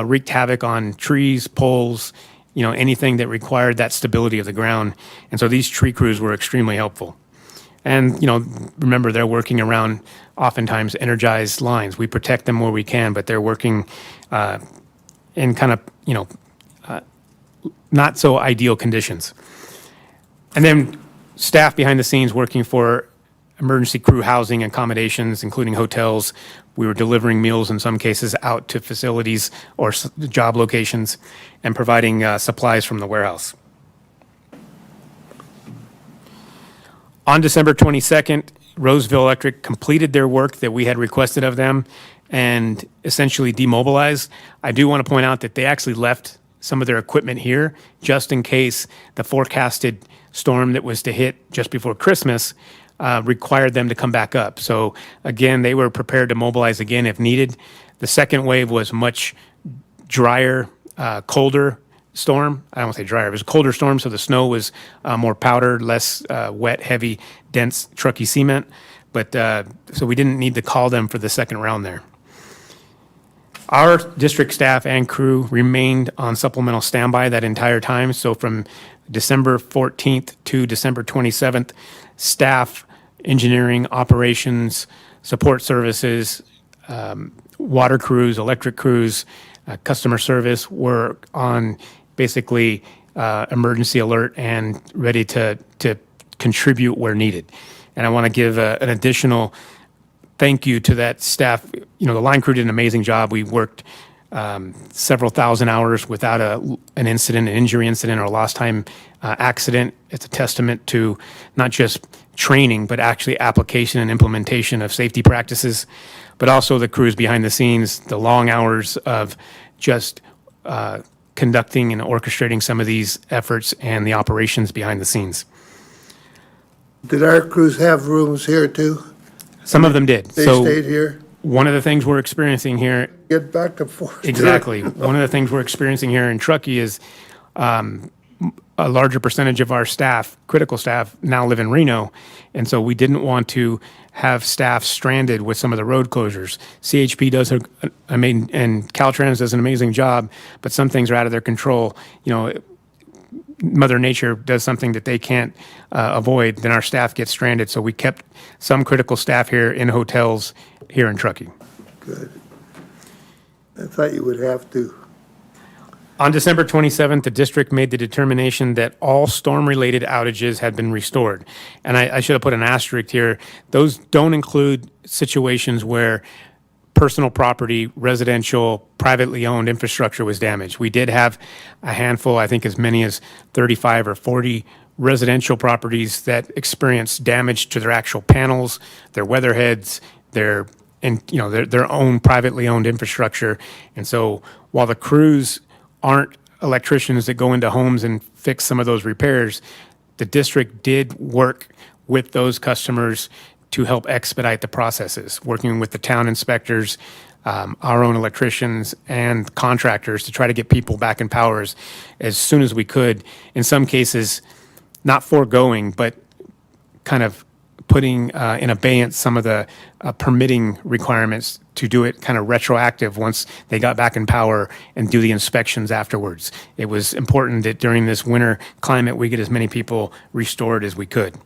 wreaked havoc on trees, poles, anything that required that stability of the ground. And so these tree crews were extremely helpful. And, remember, they're working around oftentimes energized lines. We protect them where we can, but they're working in kind of, not so ideal conditions. And then staff behind the scenes working for emergency crew housing accommodations, including hotels. We were delivering meals in some cases out to facilities or job locations and providing supplies from the warehouse. On December 22nd, Roseville Electric completed their work that we had requested of them and essentially demobilized. I do want to point out that they actually left some of their equipment here just in case the forecasted storm that was to hit just before Christmas required them to come back up. So again, they were prepared to mobilize again if needed. The second wave was much drier, colder storm. I don't want to say drier, it was a colder storm, so the snow was more powdered, less wet, heavy, dense, trucky cement. But so we didn't need to call them for the second round there. Our district staff and crew remained on supplemental standby that entire time. So from December 14th to December 27th, staff, engineering, operations, support services, water crews, electric crews, customer service were on basically emergency alert and ready to contribute where needed. And I want to give an additional thank you to that staff. You know, the line crew did an amazing job. We worked several thousand hours without an incident, an injury incident, or a lost time accident. It's a testament to not just training, but actually application and implementation of safety practices, but also the crews behind the scenes, the long hours of just conducting and orchestrating some of these efforts and the operations behind the scenes. Did our crews have rooms here too? Some of them did. They So stayed here? one of the things we're experiencing here, Get back and forth? exactly, one of the things we're experiencing here in Truckee is a larger percentage of our staff, critical staff, now live in Reno. And so we didn't want to have staff stranded with some of the road closures. CHP does, and Caltrans does an amazing job, but some things are out of their control. You know, Mother Nature does something that they can't avoid, then our staff gets stranded. So we kept some critical staff here in hotels here in Truckee. Good. I thought you would have to. On December 27th, the district made the determination that all storm-related outages had been restored. And I should have put an asterisk here. Those don't include situations where personal property, residential, privately owned infrastructure was damaged. We did have a handful, I think as many as 35 or 40 residential properties that experienced damage to their actual panels, their weather heads, their own privately owned infrastructure. And so while the crews aren't electricians that go into homes and fix some of those repairs, the district did work with those customers to help expedite the processes, working with the town inspectors, our own electricians, and contractors to try to get people back in power as soon as we could. In some cases, not foregoing, but kind of putting in abeyance some of the permitting requirements to do it kind of retroactive once they got back in power and do the inspections afterwards. It was important that during this winter climate, we get as many people restored as we could.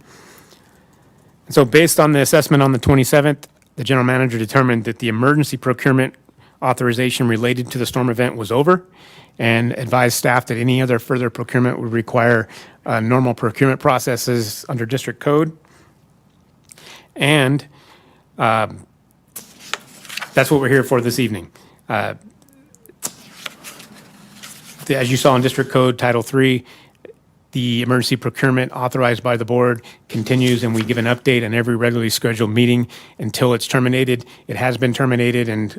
So based on the assessment on the 27th, the general manager determined that the emergency procurement authorization related to the storm event was over and advised staff that any other further procurement would require normal procurement processes under district code. And that's what we're here for this evening. As you saw in District Code Title III, the emergency procurement authorized by the board continues, and we give an update on every regularly scheduled meeting until it's terminated. It has been terminated, and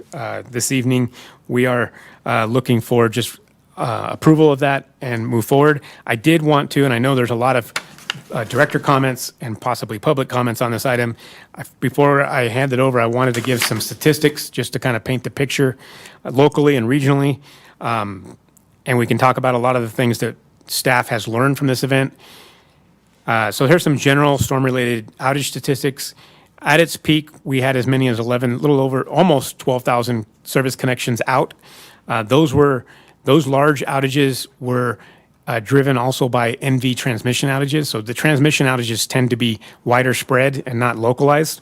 this evening we are looking for just approval of that and move forward. I did want to, and I know there's a lot of director comments and possibly public comments on this item. Before I hand it over, I wanted to give some statistics just to kind of paint the picture locally and regionally. And we can talk about a lot of the things that staff has learned from this event. So here's some general storm-related outage statistics. At its peak, we had as many as 11, little over, almost 12,000 service connections out. Those large outages were driven also by NV transmission outages. So the transmission outages tend to be wider spread and not localized.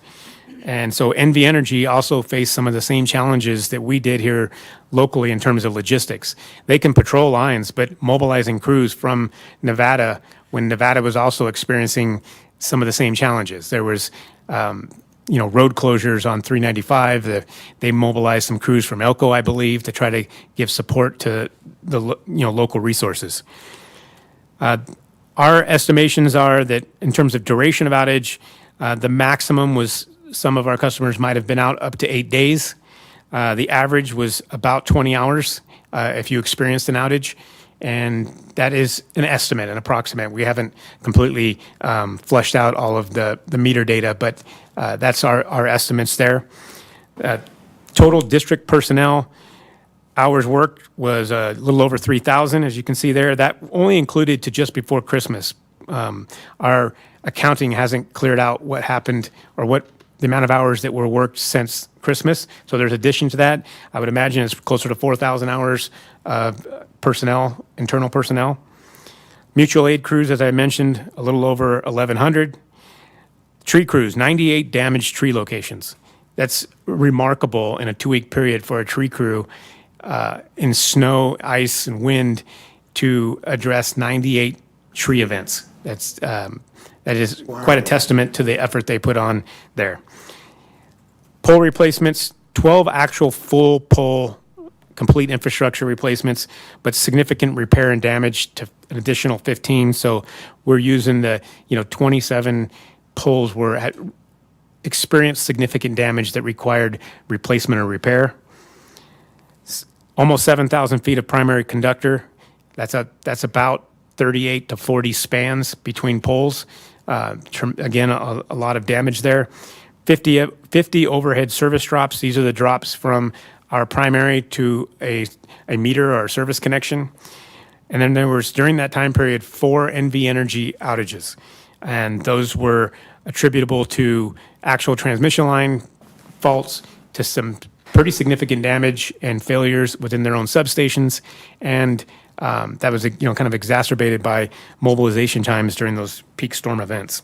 And so NV Energy also faced some of the same challenges that we did here locally in terms of logistics. They can patrol lines, but mobilizing crews from Nevada, when Nevada was also experiencing some of the same challenges. There was road closures on 395. They mobilized some crews from Elko, I believe, to try to give support to the local resources. Our estimations are that in terms of duration of outage, the maximum was some of our customers might have been out up to 8 days. The average was about 20 hours if you experienced an outage. And that is an estimate, an approximate. We haven't completely fleshed out all of the meter data, but that's our estimates there. Total district personnel hours worked was a little over 3,000, as you can see there. That only included to just before Christmas. Our accounting hasn't cleared out what happened or what the amount of hours that were worked since Christmas. So there's addition to that. I would imagine it's closer to 4,000 hours of personnel, internal personnel. Mutual aid crews, as I mentioned, a little over 1,100. Tree crews, 98 damaged tree locations. That's remarkable in a 2-week period for a tree crew in snow, ice, and wind to address 98 tree events. That is quite a testament to the effort they put on there. Pole replacements, 12 actual full pole complete infrastructure replacements, but significant repair and damage to an additional 15. So we're using the 27 poles experienced significant damage that required replacement or repair. Almost 7,000 feet of primary conductor. That's about 38 to 40 spans between poles. Again, a lot of damage there. 50 overhead service drops. These are the drops from our primary to a meter or a service connection. And then there was, during that time period, 4 NV Energy outages. And those were attributable to actual transmission line faults, to some pretty significant damage and failures within their own substations. And that was kind of exacerbated by mobilization times during those peak storm events.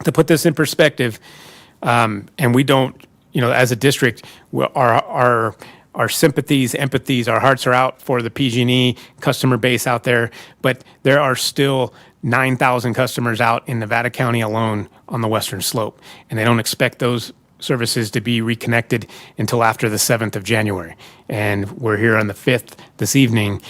To put this in perspective, and we don't, as a district, our sympathies, empathies, our hearts are out for the PG&E customer base out there, but there are still 9,000 customers out in Nevada County alone on the western slope, and they don't expect those services to be reconnected until after the 7th of January. And we're here on the 5th this evening.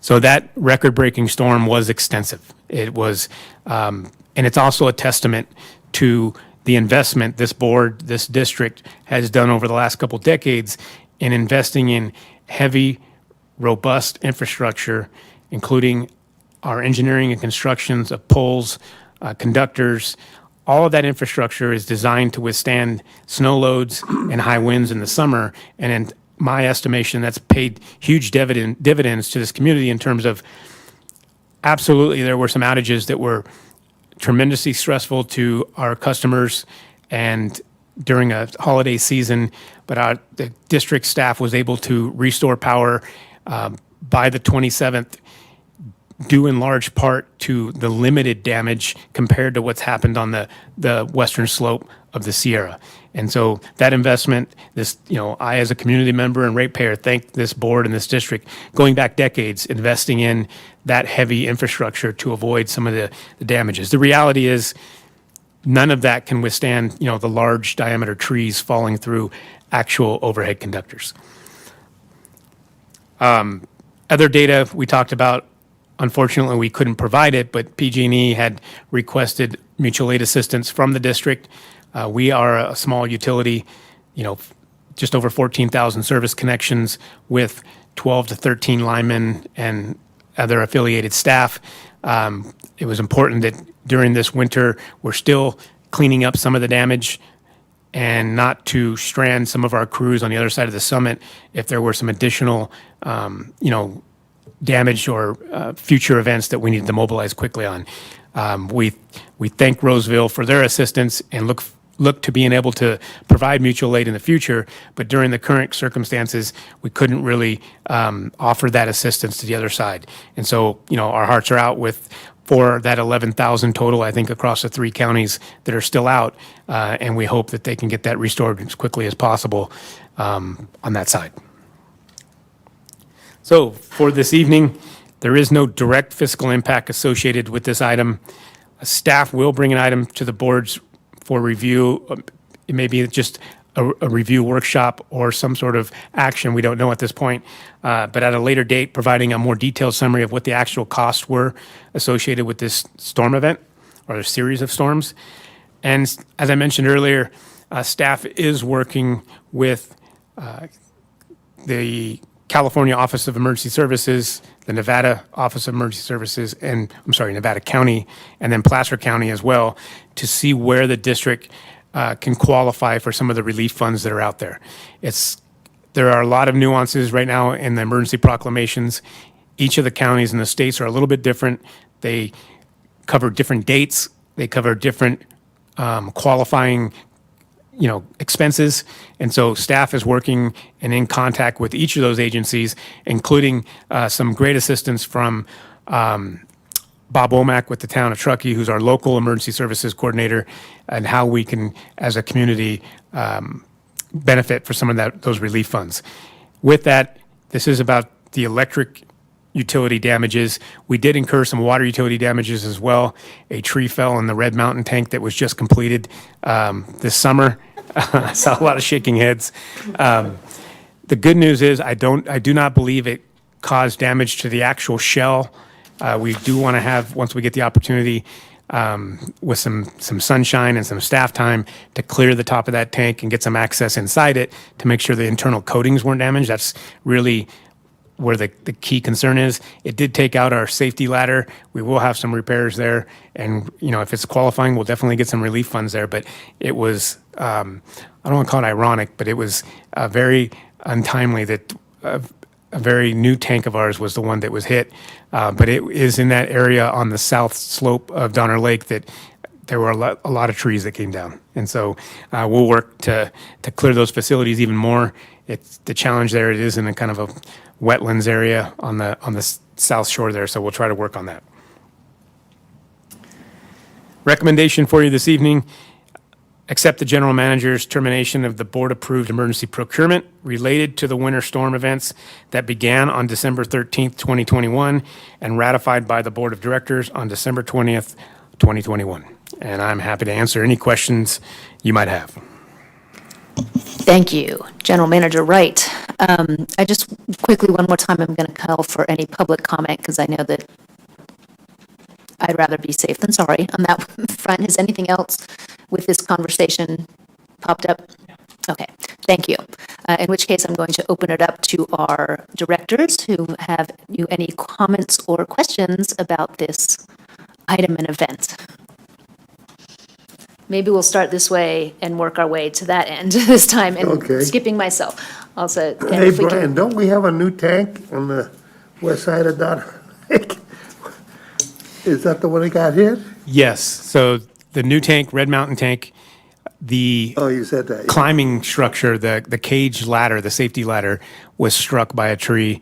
So that record-breaking storm was extensive. It was, and it's also a testament to the investment this board, this district has done over the last couple decades in investing in heavy, robust infrastructure, including our engineering and constructions of poles, conductors. All of that infrastructure is designed to withstand snow loads and high winds in the summer. And in my estimation, that's paid huge dividends to this community in terms of, absolutely, there were some outages that were tremendously stressful to our customers and during a holiday season, but the district staff was able to restore power by the 27th, due in large part to the limited damage compared to what's happened on the western slope of the Sierra. And so that investment, I as a community member and ratepayer thank this board and this district going back decades investing in that heavy infrastructure to avoid some of the damages. The reality is none of that can withstand, the large diameter trees falling through actual overhead conductors. Other data we talked about, unfortunately, we couldn't provide it, but PG&E had requested mutual aid assistance from the district. We are a small utility, just over 14,000 service connections with 12 to 13 linemen and other affiliated staff. It was important that during this winter, we're still cleaning up some of the damage and not to strand some of our crews on the other side of the summit if there were some additional, damage or future events that we needed to mobilize quickly on. We thank Roseville for their assistance and look to being able to provide mutual aid in the future, but during the current circumstances, we couldn't really offer that assistance to the other side. And so, our hearts are out for that 11,000 total, I think, across the 3 counties that are still out, and we hope that they can get that restored as quickly as possible on that side. So for this evening, there is no direct fiscal impact associated with this item. Staff will bring an item to the boards for review. It may be just a review workshop or some sort of action. We don't know at this point, but at a later date, providing a more detailed summary of what the actual costs were associated with this storm event or a series of storms. And as I mentioned earlier, staff is working with the California Office of Emergency Services, the Nevada Office of Emergency Services, and Nevada County, and then Placer County as well, to see where the district can qualify for some of the relief funds that are out there. There are a lot of nuances right now in the emergency proclamations. Each of the counties and the states are a little bit different. They cover different dates. They cover different qualifying expenses. And so staff is working and in contact with each of those agencies, including some great assistance from Bob Womack with the town of Truckee, who's our local emergency services coordinator, and how we can, as a community, benefit for some of those relief funds. With that, this is about the electric utility damages. We did incur some water utility damages as well. A tree fell in the Red Mountain tank that was just completed this summer. I saw a lot of shaking heads. The good news is I do not believe it caused damage to the actual shell. We do want to have, once we get the opportunity, with some sunshine and some staff time, to clear the top of that tank and get some access inside it to make sure the internal coatings weren't damaged. That's really where the key concern is. It did take out our safety ladder. We will have some repairs there. And, if it's qualifying, we'll definitely get some relief funds there. But it was, I don't want to call it ironic, but it was very untimely that a very new tank of ours was the one that was hit. But it is in that area on the south slope of Donner Lake that there were a lot of trees that came down. And so we'll work to clear those facilities even more. It's the challenge there. It is in a kind of a wetlands area on the south shore there, so we'll try to work on that. Recommendation for you this evening: accept the general manager's termination of the board-approved emergency procurement related to the winter storm events that began on December 13th, 2021, and ratified by the board of directors on December 20th, 2021. And I'm happy to answer any questions you might have. Thank you, General Manager Wright. I just quickly, one more time, I'm going to call for any public comment because I know that I'd rather be safe than sorry on that front. Has anything else with this conversation popped up? Okay, thank you. In which case, I'm going to open it up to our directors who have any comments or questions about this item and event. Maybe we'll start this way and work our way to that end this time, and Okay. skipping myself. Also, and Hey, if we can- Brian, don't we have a new tank on the west side of Donner Lake? Is that the one that got hit? Yes, so the new tank, Red Mountain tank, the Oh, you said that. climbing structure, the cage ladder, the safety ladder, was struck by a tree.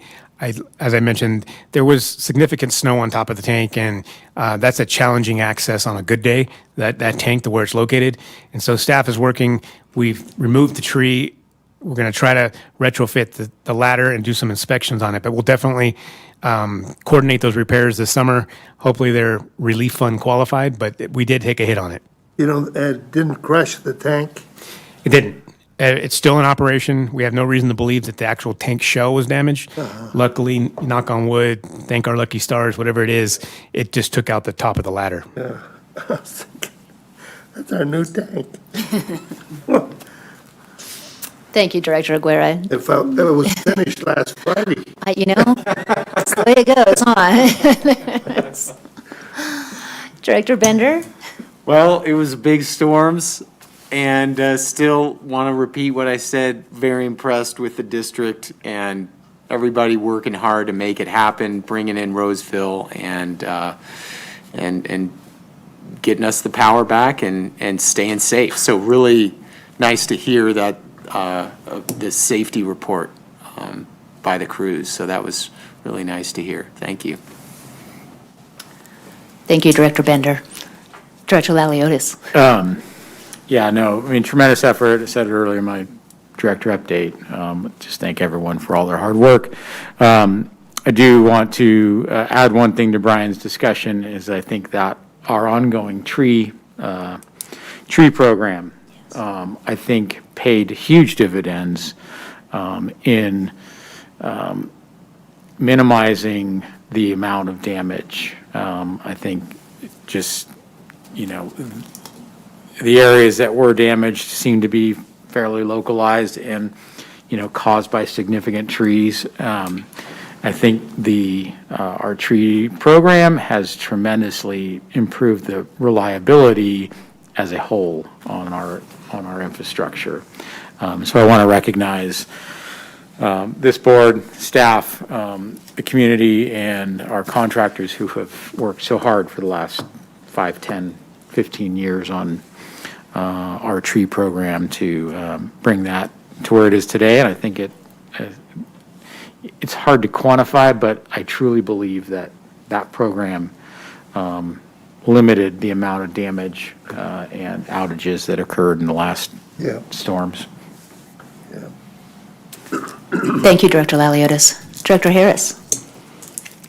As I mentioned, there was significant snow on top of the tank, and that's a challenging access on a good day, that tank to where it's located. And so staff is working. We've removed the tree. We're going to try to retrofit the ladder and do some inspections on it, but we'll definitely coordinate those repairs this summer. Hopefully they're relief fund qualified, but we did take a hit on it. It didn't crush the tank? It didn't. It's still in operation. We have no reason to believe that the actual tank shell was damaged. Luckily, knock on wood, thank our lucky stars, whatever it is, it just took out the top of the ladder. Yeah. I was thinking, that's our new tank. Thank you, Director Aguirre. It was finished last Friday. That's the way it goes, huh? Director Bender? Well, it was big storms, and still want to repeat what I said, very impressed with the district and everybody working hard to make it happen, bringing in Roseville and getting us the power back and staying safe. So really nice to hear that, this safety report by the crews. So that was really nice to hear. Thank you. Thank you, Director Bender. Director Laliotis? Yeah, no, I mean, tremendous effort. I said it earlier in my director update. Just thank everyone for all their hard work. I do want to add one thing to Brian's discussion, is I think that our ongoing tree program, I think, paid huge dividends in minimizing the amount of damage. I think just, the areas that were damaged seem to be fairly localized and, caused by significant trees. I think our tree program has tremendously improved the reliability as a whole on our infrastructure. So I want to recognize this board, staff, the community, and our contractors who have worked so hard for the last 5, 10, 15 years on our tree program to bring that to where it is today. And I think it's hard to quantify, but I truly believe that program limited the amount of damage and outages that occurred in the last Yeah. storms. Thank you, Director Laliotis. Director Harris?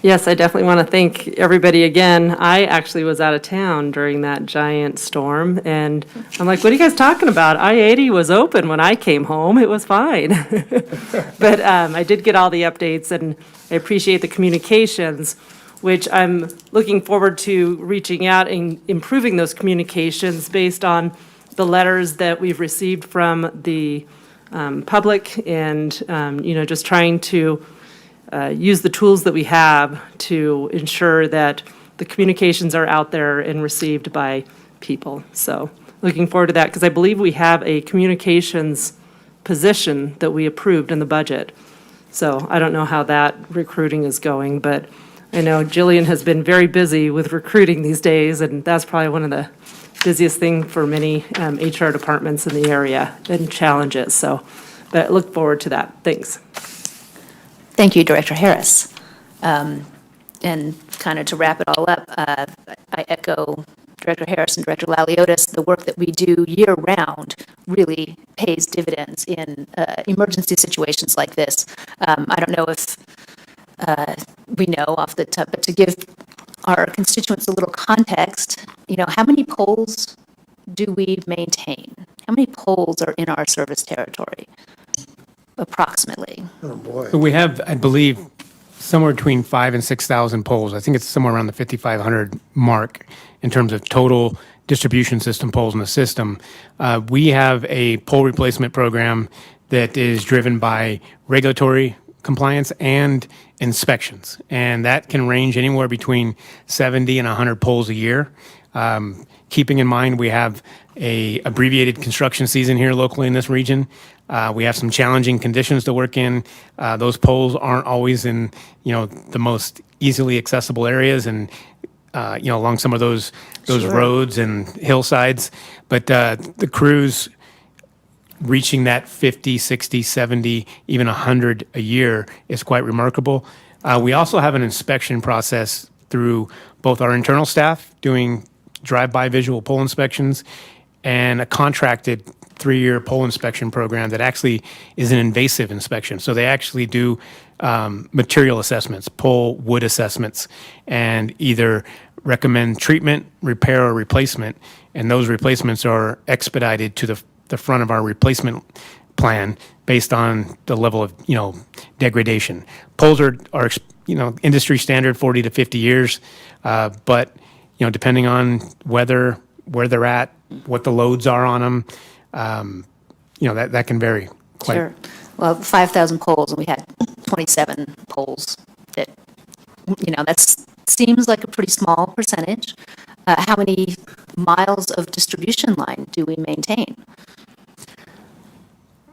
Yes, I definitely want to thank everybody again. I actually was out of town during that giant storm, and I'm like, what are you guys talking about? I-80 was open when I came home. It was fine. But I did get all the updates, and I appreciate the communications, which I'm looking forward to reaching out and improving those communications based on the letters that we've received from the public and, just trying to use the tools that we have to ensure that the communications are out there and received by people. So looking forward to that, because I believe we have a communications position that we approved in the budget. So I don't know how that recruiting is going, but I know Jillian has been very busy with recruiting these days, and that's probably one of the busiest thing for many HR departments in the area and challenges. So, but I look forward to that. Thanks. Thank you, Director Harris. And kind of to wrap it all up, I echo Director Harris and Director Laliotis. The work that we do year-round really pays dividends in emergency situations like this. I don't know if we know off the top, but to give our constituents a little context, how many poles do we maintain? How many poles are in our service territory, approximately? Oh, boy. So we have, I believe, somewhere between 5,000 and 6,000 poles. I think it's somewhere around the 5,500 mark in terms of total distribution system poles in the system. We have a pole replacement program that is driven by regulatory compliance and inspections, and that can range anywhere between 70 and 100 poles a year. Keeping in mind we have a abbreviated construction season here locally in this region. We have some challenging conditions to work in. Those poles aren't always in, the most easily accessible areas and, along some of those roads and hillsides. But the crews reaching that 50, 60, 70, even 100 a year is quite remarkable. We also have an inspection process through both our internal staff doing drive-by visual pole inspections and a contracted 3-year pole inspection program that actually is an invasive inspection. So they actually do material assessments, pole wood assessments, and either recommend treatment, repair, or replacement. And those replacements are expedited to the front of our replacement plan based on the level of, degradation. Poles are industry standard 40 to 50 years, but, depending on weather, where they're at, what the loads are on them, that can vary quite. Sure. Well, 5,000 poles, and we had 27 poles. That seems like a pretty small percentage. How many miles of distribution line do we maintain?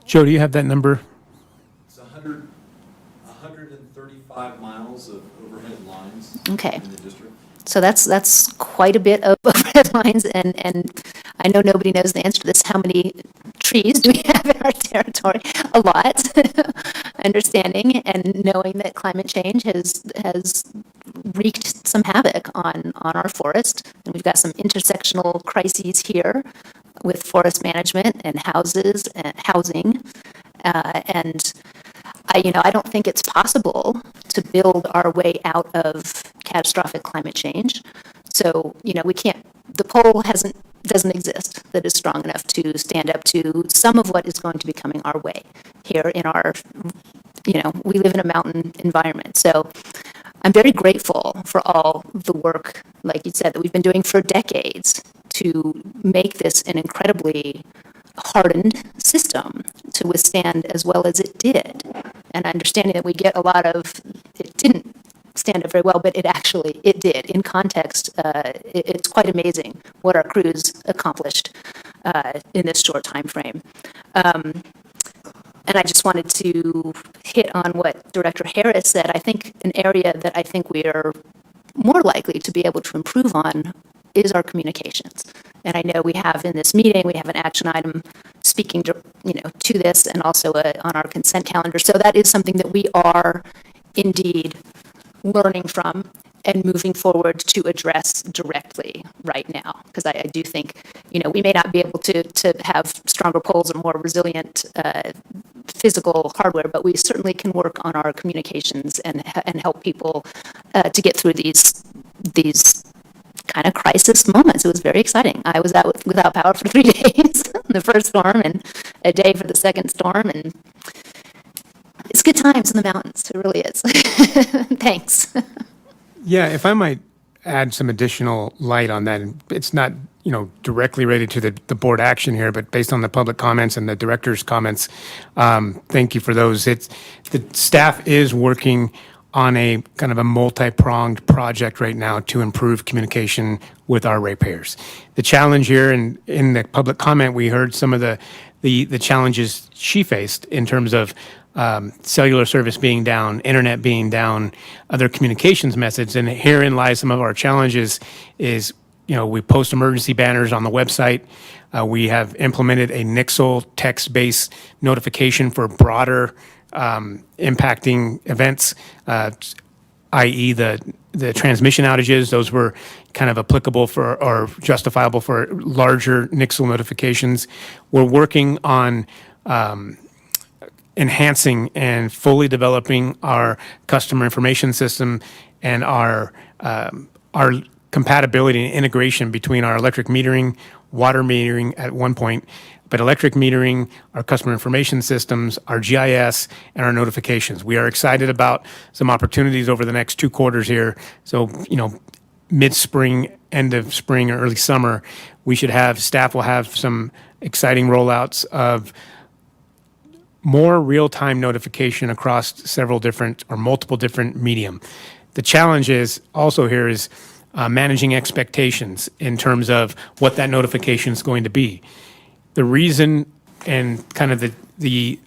Joe, do you have that number? It's 135 miles of overhead lines Okay. in the district. So that's quite a bit of overhead lines, and I know nobody knows the answer to this. How many trees do we have in our territory? A lot. Understanding and knowing that climate change has wreaked some havoc on our forest, and we've got some intersectional crises here with forest management and houses and housing, and I don't think it's possible to build our way out of catastrophic climate change. So, we can't, the pole doesn't exist that is strong enough to stand up to some of what is going to be coming our way here in our, we live in a mountain environment. So I'm very grateful for all the work, like you said, that we've been doing for decades to make this an incredibly hardened system to withstand as well as it did. And understanding that we get a lot of, it didn't stand up very well, but it did. In context, it's quite amazing what our crews accomplished in this short time frame. And I just wanted to hit on what Director Harris said. I think an area that I think we are more likely to be able to improve on is our communications. And I know we have in this meeting, we have an action item speaking to, to this, and also on our consent calendar. So that is something that we are indeed learning from and moving forward to address directly right now. Because I do think, we may not be able to have stronger poles or more resilient physical hardware, but we certainly can work on our communications and help people to get through these kind of crisis moments. It was very exciting. I was out without power for 3 days, the first storm, and a day for the second storm, and it's good times in the mountains. It really is. Thanks. Yeah, if I might add some additional light on that, it's not, directly related to the board action here, but based on the public comments and the director's comments, thank you for those. The staff is working on a kind of a multi-pronged project right now to improve communication with our ratepayers. The challenge here, and in the public comment, we heard some of the challenges she faced in terms of cellular service being down, internet being down, other communications methods, and herein lies some of our challenges is, we post emergency banners on the website. We have implemented a Nixle text-based notification for broader impacting events, i.e. the transmission outages. Those were kind of applicable for or justifiable for larger Nixle notifications. We're working on enhancing and fully developing our customer information system and our compatibility and integration between our electric metering, water metering at one point, but electric metering, our customer information systems, our GIS, and our notifications. We are excited about some opportunities over the next 2 quarters here. So, mid-spring, end of spring, or early summer, staff will have some exciting rollouts of more real-time notification across several different or multiple different medium. The challenge is also here is managing expectations in terms of what that notification is going to be. The reason and kind of the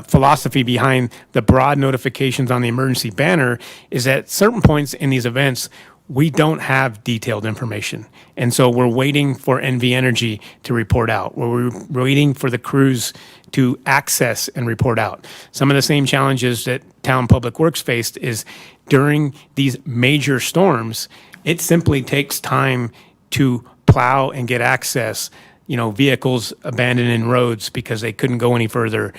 philosophy behind the broad notifications on the emergency banner is that at certain points in these events, we don't have detailed information. And so we're waiting for NV Energy to report out. We're waiting for the crews to access and report out. Some of the same challenges that Town Public Works faced is during these major storms, it simply takes time to plow and get access. Vehicles abandoned in roads because they couldn't go any further,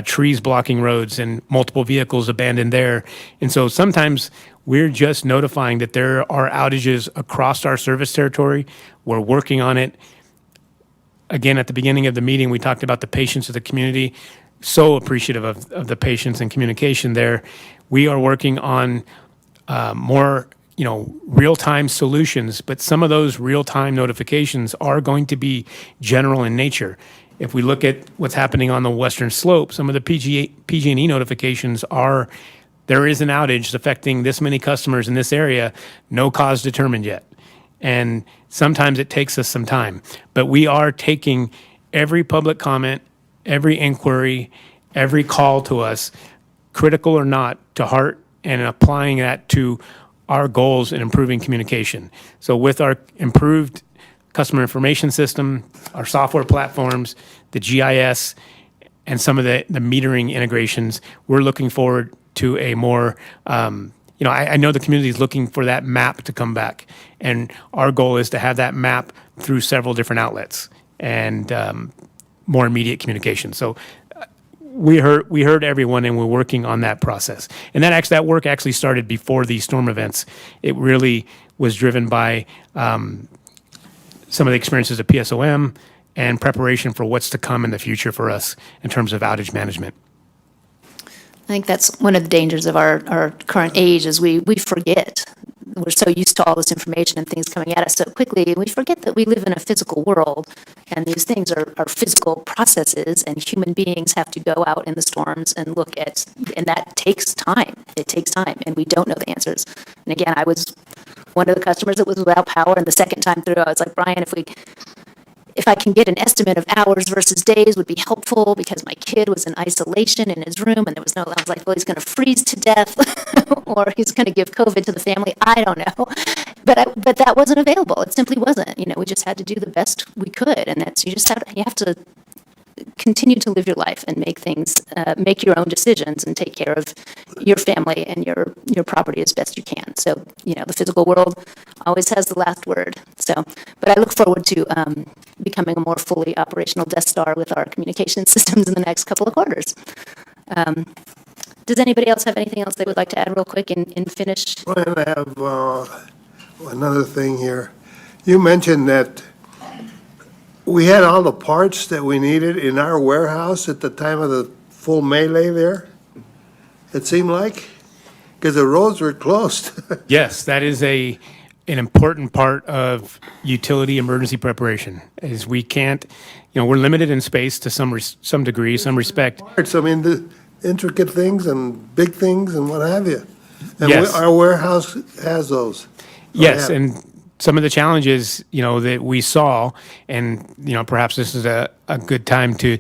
trees blocking roads and multiple vehicles abandoned there. And so sometimes we're just notifying that there are outages across our service territory. We're working on it. Again, at the beginning of the meeting, we talked about the patience of the community. So appreciative of the patience and communication there. We are working on more real-time solutions, but some of those real-time notifications are going to be general in nature. If we look at what's happening on the western slope, some of the PG&E notifications are, there is an outage affecting this many customers in this area, no cause determined yet. And sometimes it takes us some time, but we are taking every public comment, every inquiry, every call to us, critical or not, to heart, and applying that to our goals in improving communication. So with our improved customer information system, our software platforms, the GIS, and some of the metering integrations, we're looking forward to a more, I know the community is looking for that map to come back. And our goal is to have that map through several different outlets and more immediate communication. So we heard everyone, and we're working on that process. And that work actually started before these storm events. It really was driven by some of the experiences of PSOM and preparation for what's to come in the future for us in terms of outage management. I think that's one of the dangers of our current age is we forget. We're so used to all this information and things coming at us so quickly, we forget that we live in a physical world, and these things are physical processes, and human beings have to go out in the storms and look at, and that takes time. It takes time, and we don't know the answers. And again, I was one of the customers that was without power, and the second time through, I was like, Brian, if I can get an estimate of hours versus days would be helpful, because my kid was in isolation in his room and there was I was like, well, he's going to freeze to death or he's going to give COVID to the family. I don't know. But that wasn't available. It simply wasn't. We just had to do the best we could. And you have to continue to live your life and make things, make your own decisions and take care of your family and your property as best you can. So, the physical world always has the last word. So, but I look forward to becoming a more fully operational Death Star with our communication systems in the next couple of quarters. Does anybody else have anything else they would like to add real quick and finish? Brian, I have another thing here. You mentioned that we had all the parts that we needed in our warehouse at the time of the full melee there, it seemed like, because the roads were closed. Yes, that is an important part of utility emergency preparation, is we can't, we're limited in space to some degree, some respect. Parts, I mean, the intricate things and big things and what have you. And Yes. our warehouse has those. Yes, Yeah. and some of the challenges, that we saw, and, perhaps this is a good time to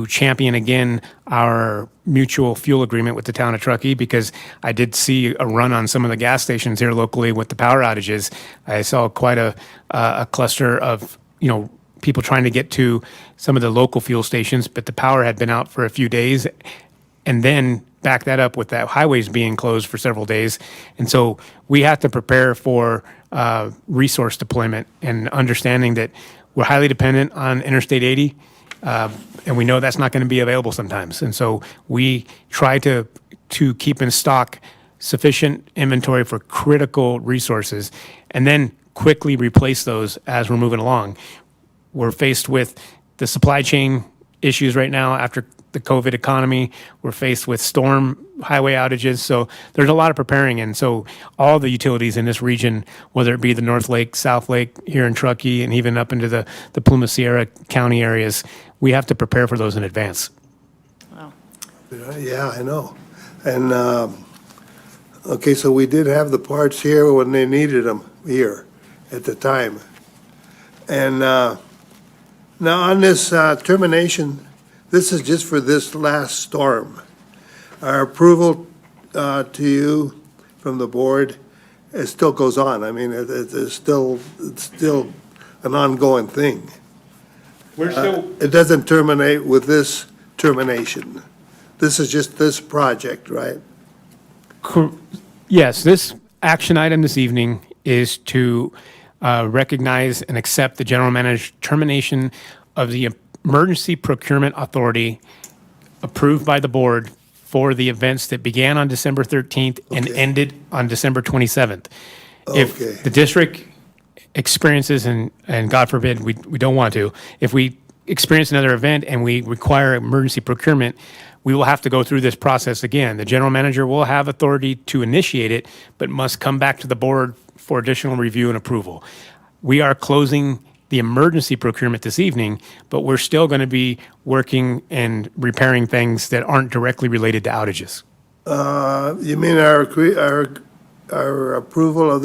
champion again our mutual fuel agreement with the town of Truckee, because I did see a run on some of the gas stations here locally with the power outages. I saw quite a cluster of, people trying to get to some of the local fuel stations, but the power had been out for a few days. And then back that up with that highways being closed for several days. And so we have to prepare for resource deployment and understanding that we're highly dependent on Interstate 80, and we know that's not going to be available sometimes. And so we try to keep in stock sufficient inventory for critical resources and then quickly replace those as we're moving along. We're faced with the supply chain issues right now after the COVID economy. We're faced with storm highway outages. So there's a lot of preparing. And so all the utilities in this region, whether it be the North Lake, South Lake here in Truckee, and even up into the Plumas Sierra County areas, we have to prepare for those in advance. Yeah, I know. And, okay, so we did have the parts here when they needed them here at the time. And now on this termination, this is just for this last storm. Our approval to you from the board, it still goes on. I mean, it's still an ongoing thing. We're still. It doesn't terminate with this termination. This is just this project, right? Yes, this action item this evening is to recognize and accept the general manager's termination of the Emergency Procurement Authority approved by the board for the events that began on December 13th and Okay. ended on December 27th. Okay. If the district experiences, and God forbid, we don't want to, if we experience another event and we require emergency procurement, we will have to go through this process again. The general manager will have authority to initiate it, but must come back to the board for additional review and approval. We are closing the emergency procurement this evening, but we're still going to be working and repairing things that aren't directly related to outages. You mean our approval of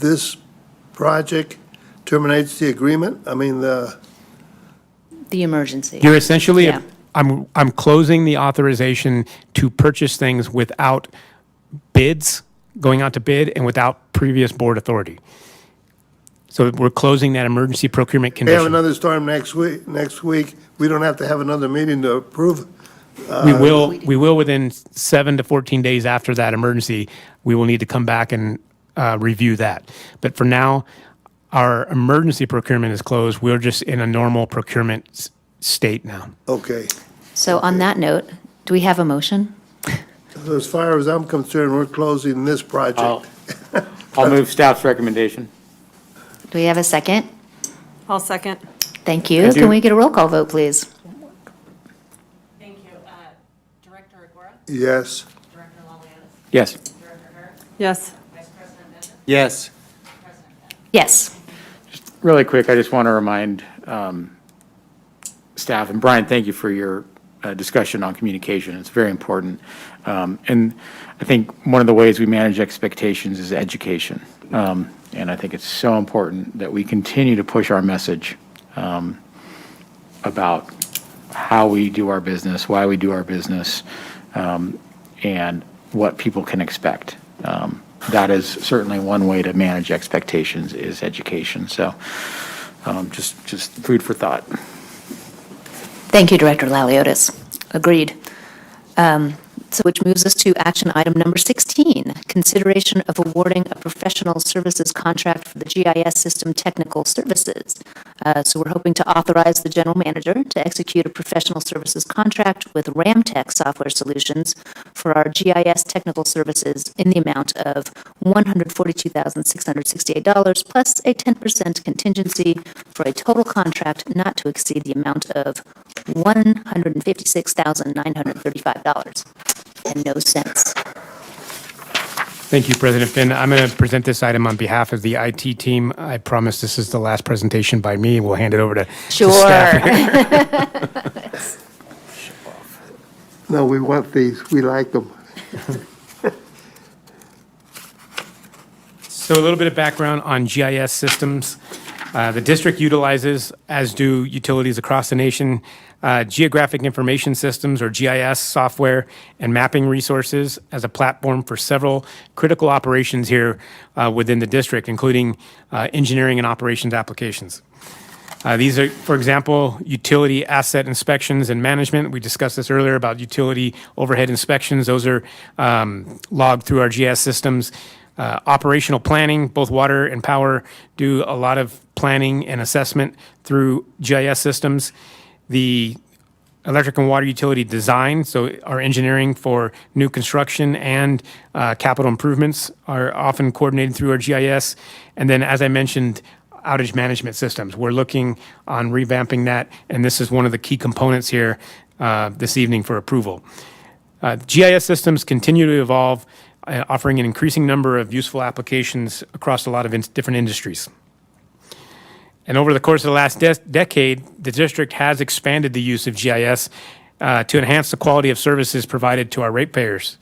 this project terminates the agreement? I mean, The emergency. You're essentially, Yeah. I'm closing the authorization to purchase things without bids, going out to bid, and without previous board authority. So we're closing that emergency procurement we have condition. another storm next week, we don't have to have another meeting to approve. We will within 7 to 14 days after that emergency, we will need to come back and review that. But for now, our emergency procurement is closed. We're just in a normal procurement state now. Okay. So on that note, do we have a motion? So as far as I'm concerned, we're closing this project. I'll move staff's recommendation. Do we have a second? I'll second. Thank you. Thank you. Can we get a roll call vote, please? Thank you. Director Agora, Yes. Director Lalianis, Yes. Director Hurt, Yes. Vice President Benton, Yes. President Benton. Yes. Really quick, I just want to remind staff, and Brian, thank you for your discussion on communication. It's very important. And I think one of the ways we manage expectations is education. And I think it's so important that we continue to push our message about how we do our business, why we do our business, and what people can expect. That is certainly one way to manage expectations is education. So just food for thought. Thank you, Director Laliotis. Agreed. So which moves us to action item number 16, consideration of awarding a professional services contract for the GIS system technical services. So we're hoping to authorize the general manager to execute a professional services contract with Ramtech Software Solutions for our GIS technical services in the amount of $142,668 plus a 10% contingency for a total contract not to exceed the amount of $156,935 and no cents. Thank you, President Finn. I'm going to present this item on behalf of the IT team. I promise this is the last presentation by me. We'll hand it over to staff. No, we want these, we like them. So a little bit of background on GIS systems. The district utilizes, as do utilities across the nation, geographic information systems, or GIS software and mapping resources as a platform for several critical operations here within the district, including engineering and operations applications. These are, for example, utility asset inspections and management. We discussed this earlier about utility overhead inspections. Those are logged through our GIS systems. Operational planning, both water and power do a lot of planning and assessment through GIS systems. The electric and water utility design, so our engineering for new construction and capital improvements are often coordinated through our GIS. And then, as I mentioned, outage management systems. We're looking on revamping that, and this is one of the key components here this evening for approval. GIS systems continue to evolve, offering an increasing number of useful applications across a lot of different industries. And over the course of the last decade, the district has expanded the use of GIS to enhance the quality of services provided to our ratepayers.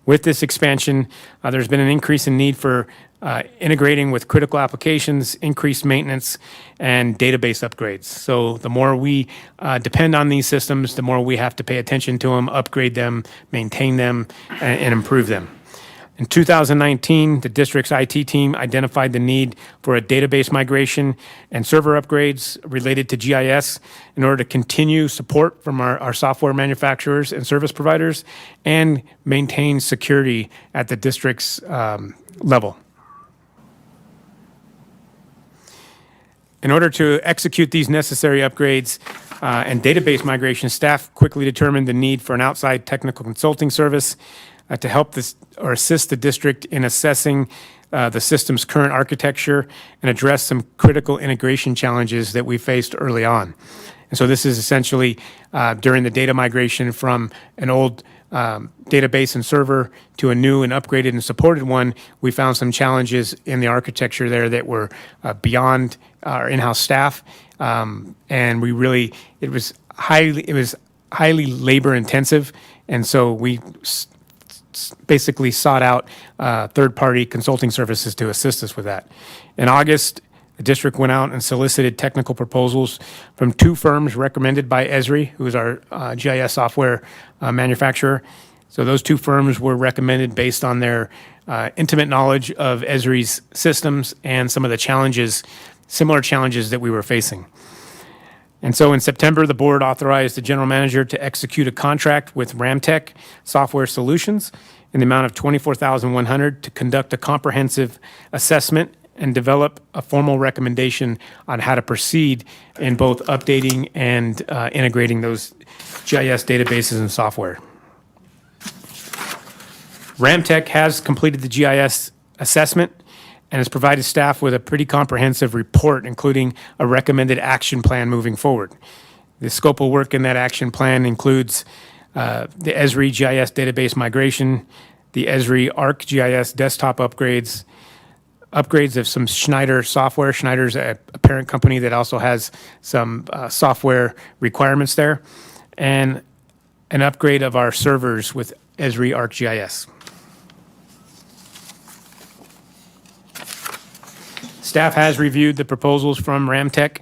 With this expansion, there's been an increase in need for integrating with critical applications, increased maintenance, and database upgrades. So the more we depend on these systems, the more we have to pay attention to them, upgrade them, maintain them, and improve them. In 2019, the district's IT team identified the need for a database migration and server upgrades related to GIS in order to continue support from our software manufacturers and service providers and maintain security at the district's level. In order to execute these necessary upgrades and database migration, staff quickly determined the need for an outside technical consulting service to help this or assist the district in assessing the system's current architecture and address some critical integration challenges that we faced early on. And so this is essentially during the data migration from an old database and server to a new and upgraded and supported one. We found some challenges in the architecture there that were beyond our in-house staff, and it was highly labor intensive, and so we basically sought out third-party consulting services to assist us with that. In August, the district went out and solicited technical proposals from two firms recommended by Esri, who is our GIS software manufacturer. So those two firms were recommended based on their intimate knowledge of Esri's systems and some of the similar challenges that we were facing. And so in September, the board authorized the general manager to execute a contract with Ramtech Software Solutions in the amount of $24,100 to conduct a comprehensive assessment and develop a formal recommendation on how to proceed in both updating and integrating those GIS databases and software. Ramtech has completed the GIS assessment and has provided staff with a pretty comprehensive report, including a recommended action plan moving forward. The scope of work in that action plan includes the Esri GIS database migration, the Esri ArcGIS desktop upgrades of some Schneider software. Schneider's a parent company that also has some software requirements there, and an upgrade of our servers with Esri ArcGIS. Staff has reviewed the proposals from Ramtech,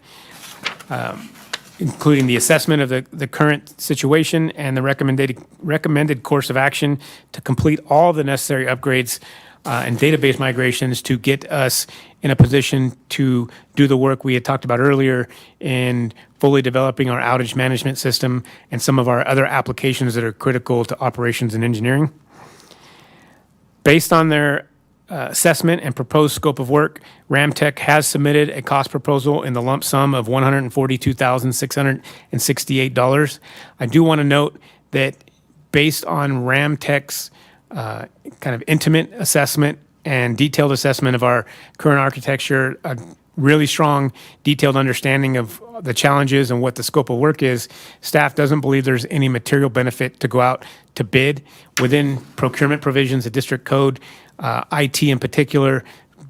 including the assessment of the current situation and the recommended course of action to complete all the necessary upgrades and database migrations to get us in a position to do the work we had talked about earlier in fully developing our outage management system and some of our other applications that are critical to operations and engineering. Based on their assessment and proposed scope of work, Ramtech has submitted a cost proposal in the lump sum of $142,668. I do want to note that based on Ramtech's kind of intimate assessment and detailed assessment of our current architecture, a really strong, detailed understanding of the challenges and what the scope of work is, staff doesn't believe there's any material benefit to go out to bid. Within procurement provisions, the district code, IT in particular,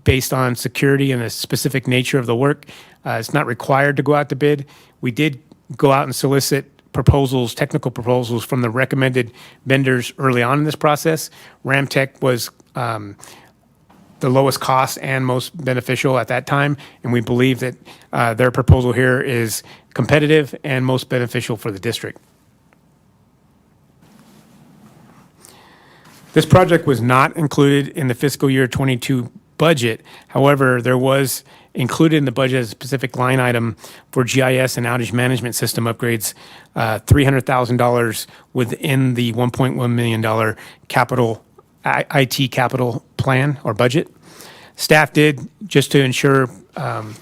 based on security and the specific nature of the work, it's not required to go out to bid. We did go out and solicit proposals, technical proposals from the recommended vendors early on in this process. Ramtech was the lowest cost and most beneficial at that time, and we believe that their proposal here is competitive and most beneficial for the district. This project was not included in the fiscal year 22 budget. However, there was included in the budget a specific line item for GIS and outage management system upgrades, $300,000 within the $1.1 million capital IT capital plan or budget. Staff did, just to ensure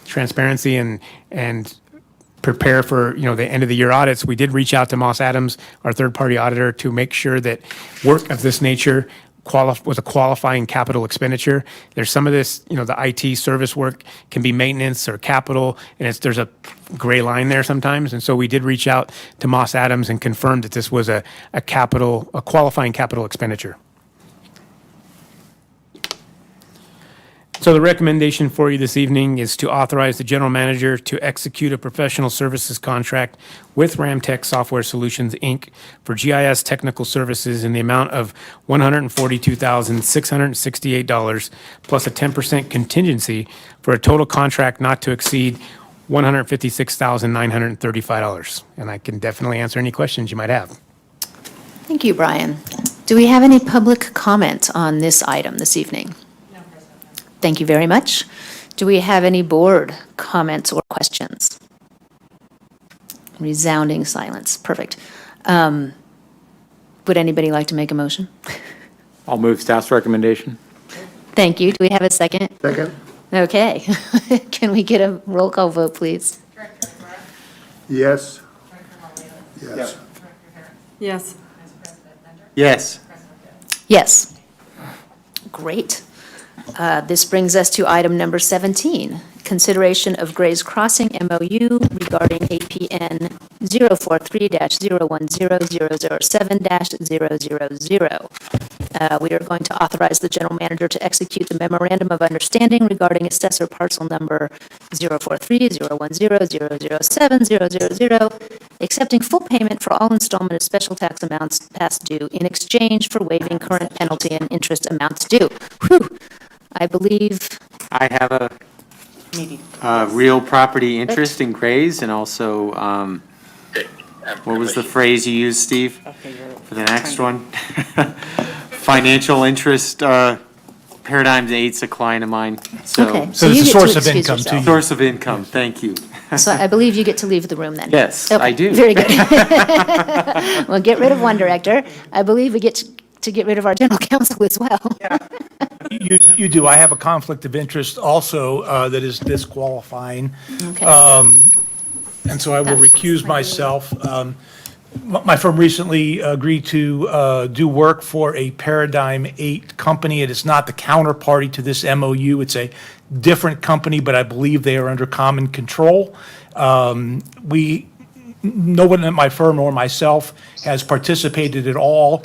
transparency and prepare for the end of the year audits, we did reach out to Moss Adams, our third-party auditor, to make sure that work of this nature was a qualifying capital expenditure. There's some of this, the IT service work can be maintenance or capital, and there's a gray line there sometimes. And so we did reach out to Moss Adams and confirmed that this was a qualifying capital expenditure. So the recommendation for you this evening is to authorize the general manager to execute a professional services contract with Ramtech Software Solutions, Inc. for GIS technical services in the amount of $142,668 plus a 10% contingency for a total contract not to exceed $156,935. And I can definitely answer any questions you might have. Thank you, Brian. Do we have any public comment on this item this evening? No, President. Thank you very much. Do we have any board comments or questions? Resounding silence. Perfect. Would anybody like to make a motion? I'll move staff's recommendation. Thank you. Do we have a second? Second? Okay. Can we get a roll call vote, please? Director Rivera, Yes. Director Maleta, Yes. Director Harris, Yes. Vice President Bender, Yes. President Bender. Yes. Great. This brings us to item number 17, consideration of Gray's Crossing MOU regarding APN 043-010-007-000. We are going to authorize the general manager to execute the memorandum of understanding regarding assessor parcel number 043-010-007-000, accepting full payment for all installment of special tax amounts past due in exchange for waiving current penalty and interest amounts due. Whew. I believe, I have a real property interest in Grays, and also, what was the phrase you used, Steve, for the next one? Financial interest, Paradigm 8's a client of mine, so. okay. So you it's a get to source of excuse income to yourself. you. Source of income, thank you. So I believe you get to leave the room then. Yes, Okay, I do. Very good. Well, get rid of one director. I believe we get to get rid of our general counsel as well. You do. I have a conflict of interest also that is disqualifying. Okay. And so I will recuse myself. My firm recently agreed to do work for a Paradigm 8 company. It is not the counterparty to this MOU. It's a different company, but I believe they are under common control. No one at my firm or myself has participated at all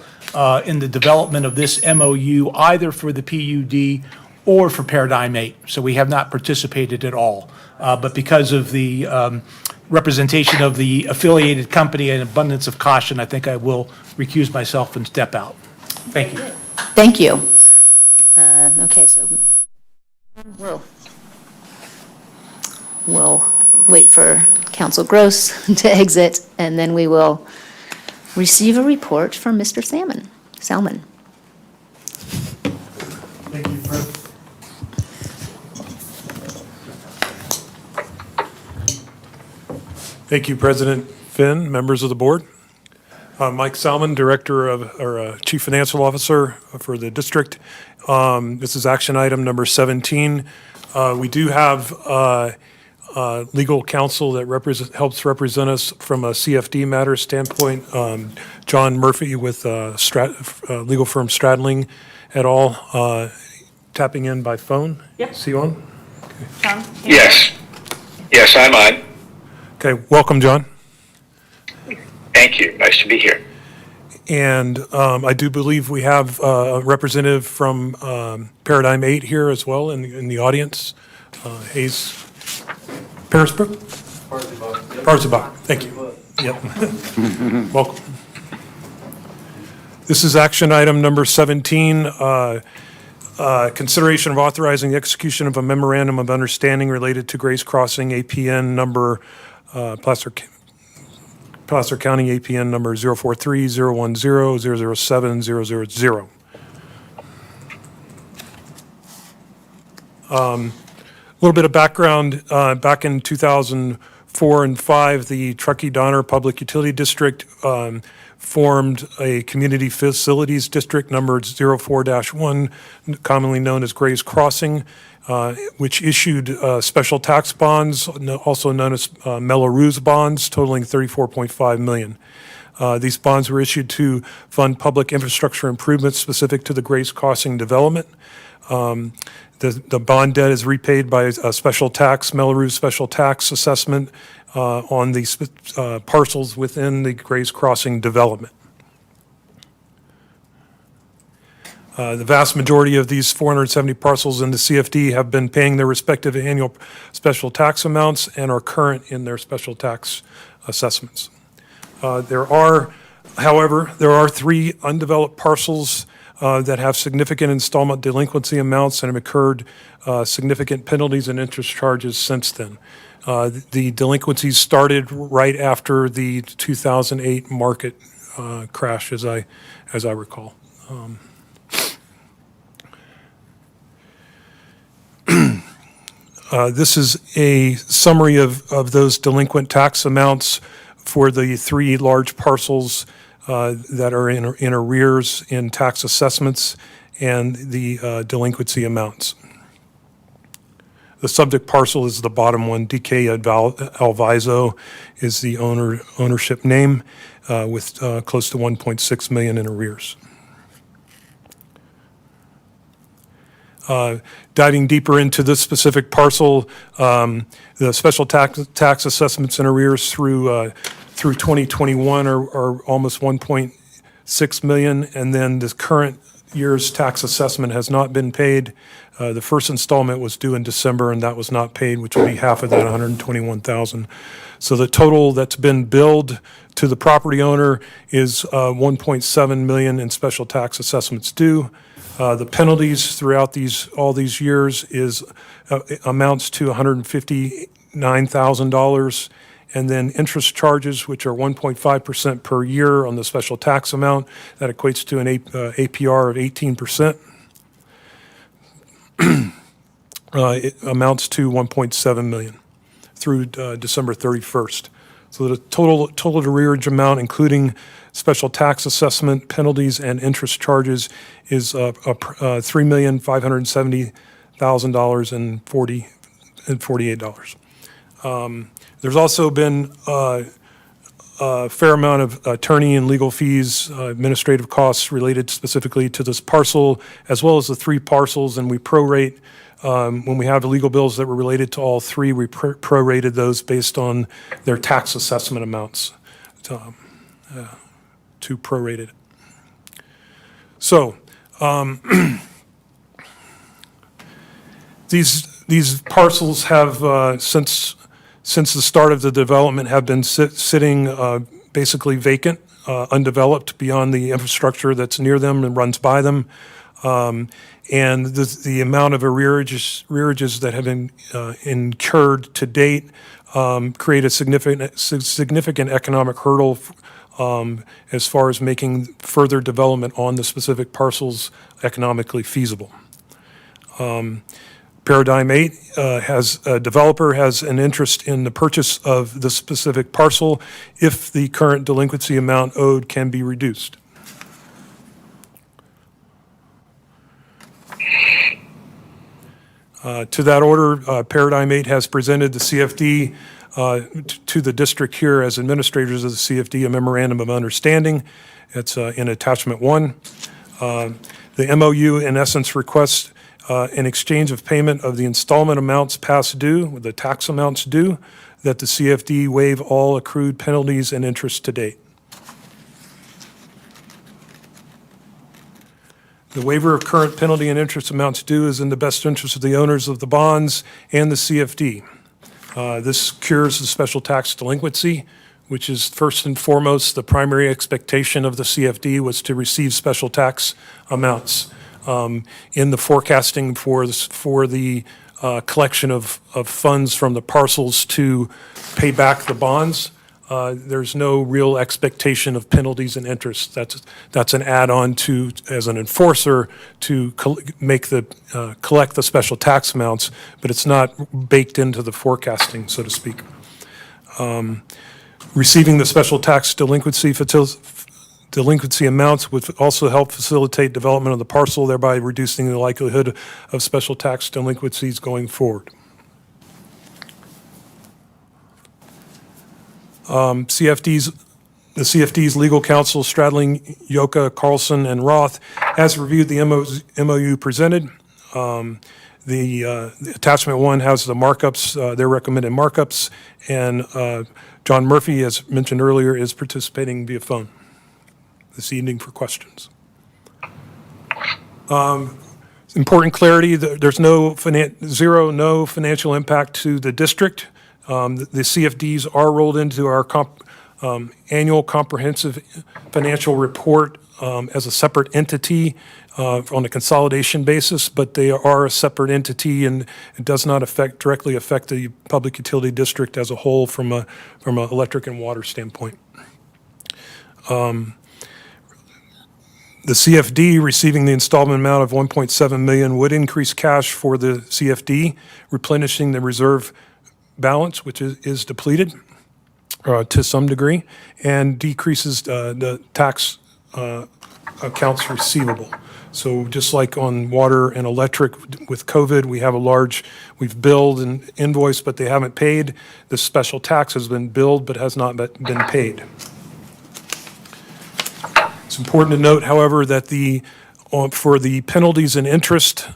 in the development of this MOU, either for the PUD or for Paradigm 8. So we have not participated at all. But because of the representation of the affiliated company and abundance of caution, I think I will recuse myself and step out. Thank you. Thank you. Okay, so we'll wait for Council Gross to exit, and then we will receive a report from Mr. Salmon. Thank you. Thank you, President Finn, members of the board. Mike Salmon, Chief Financial Officer for the district. This is action item number 17. We do have legal counsel that helps represent us from a CFD matter standpoint. John Murphy with legal firm Stradling et al. Tapping in by phone. Yep. Is he on? John? Yes. Yes, I'm on. Okay, welcome, John. Thank you. Nice to be here. And I do believe we have a representative from Paradigm 8 here as well in the audience. Hayes Parisbrook? Parsibach, thank you. Yep. Welcome. This is action item number 17. Consideration of authorizing the execution of a memorandum of understanding related to Grace Crossing APN number, Placer County APN number 043-010-007-000. A little bit of background, back in 2004 and 5, the Truckee-Donner Public Utility District formed a community facilities district numbered 04-1, commonly known as Grace Crossing, which issued special tax bonds, also known as Melrose bonds, totaling $34.5 million. These bonds were issued to fund public infrastructure improvements specific to the Grace Crossing development. The bond debt is repaid by a special tax, Melrose special tax assessment on the parcels within the Grace Crossing development. The vast majority of these 470 parcels in the CFD have been paying their respective annual special tax amounts and are current in their special tax assessments. However, there are 3 undeveloped parcels that have significant installment delinquency amounts and have incurred significant penalties and interest charges since then. The delinquencies started right after the 2008 market crash, as I recall. This is a summary of those delinquent tax amounts for the 3 large parcels that are in arrears in tax assessments and the delinquency amounts. The subject parcel is the bottom one. DK Alviso is the ownership name with close to $1.6 million in arrears. Diving deeper into this specific parcel, the special tax assessments and arrears through 2021 are almost $1.6 million, and then the current year's tax assessment has not been paid. The first installment was due in December, and that was not paid, which would be half of that, $121,000. So the total that's been billed to the property owner is $1.7 million in special tax assessments due. The penalties throughout all these years amounts to $159,000, and then interest charges, which are 1.5% per year on the special tax amount. That equates to an APR of 18%. It amounts to $1.7 million through December 31st. So the total arrearage amount, including special tax assessment, penalties, and interest charges, is $3,570,000 There's also been a fair amount of attorney and legal fees, administrative costs related specifically to this parcel, as well as the 3 parcels, and we prorate. When we have legal bills that were related to all 3, we prorated those based on their tax assessment amounts to prorate it. So these parcels have since the start of the development have been sitting basically vacant, undeveloped beyond the infrastructure that's near them and runs by them. And the amount of arrearages that have been incurred to date create a significant economic hurdle as far as making further development on the specific parcels economically feasible. Paradigm 8 a developer has an interest in the purchase of the specific parcel if the current delinquency amount owed can be reduced. To that order, Paradigm 8 has presented the CFD to the district here as administrators of the CFD a memorandum of understanding. It's in attachment 1. The MOU, in essence, requests in exchange of payment of the installment amounts past due, the tax amounts due, that the CFD waive all accrued penalties and interest to date. The waiver of current penalty and interest amounts due is in the best interest of the owners of the bonds and the CFD. This cures the special tax delinquency, which is first and foremost the primary expectation of the CFD was to receive special tax amounts. In the forecasting for the collection of funds from the parcels to pay back the bonds, there's no real expectation of penalties and interest. That's an add-on to, as an enforcer, to collect the special tax amounts, but it's not baked into the forecasting, so to speak. Receiving the special tax delinquency amounts would also help facilitate development of the parcel, thereby reducing the likelihood of special tax delinquencies going forward. The CFD's legal counsel, Stradling, Yoka, Carlson, and Roth, has reviewed the MOU presented. The attachment 1 has the markups, their recommended markups, and John Murphy, as mentioned earlier, is participating via phone this evening for questions. Important clarity, there's no financial impact to the district. The CFDs are rolled into our annual comprehensive financial report as a separate entity on a consolidation basis, but they are a separate entity and it does not directly affect the public utility district as a whole from an electric and water standpoint. The CFD receiving the installment amount of $1.7 million would increase cash for the CFD, replenishing the reserve balance, which is depleted to some degree, and decreases the tax accounts receivable. So just like on water and electric with COVID, we've billed and invoiced, but they haven't paid. The special tax has been billed but has not been paid. It's important to note, however, that for the penalties and interest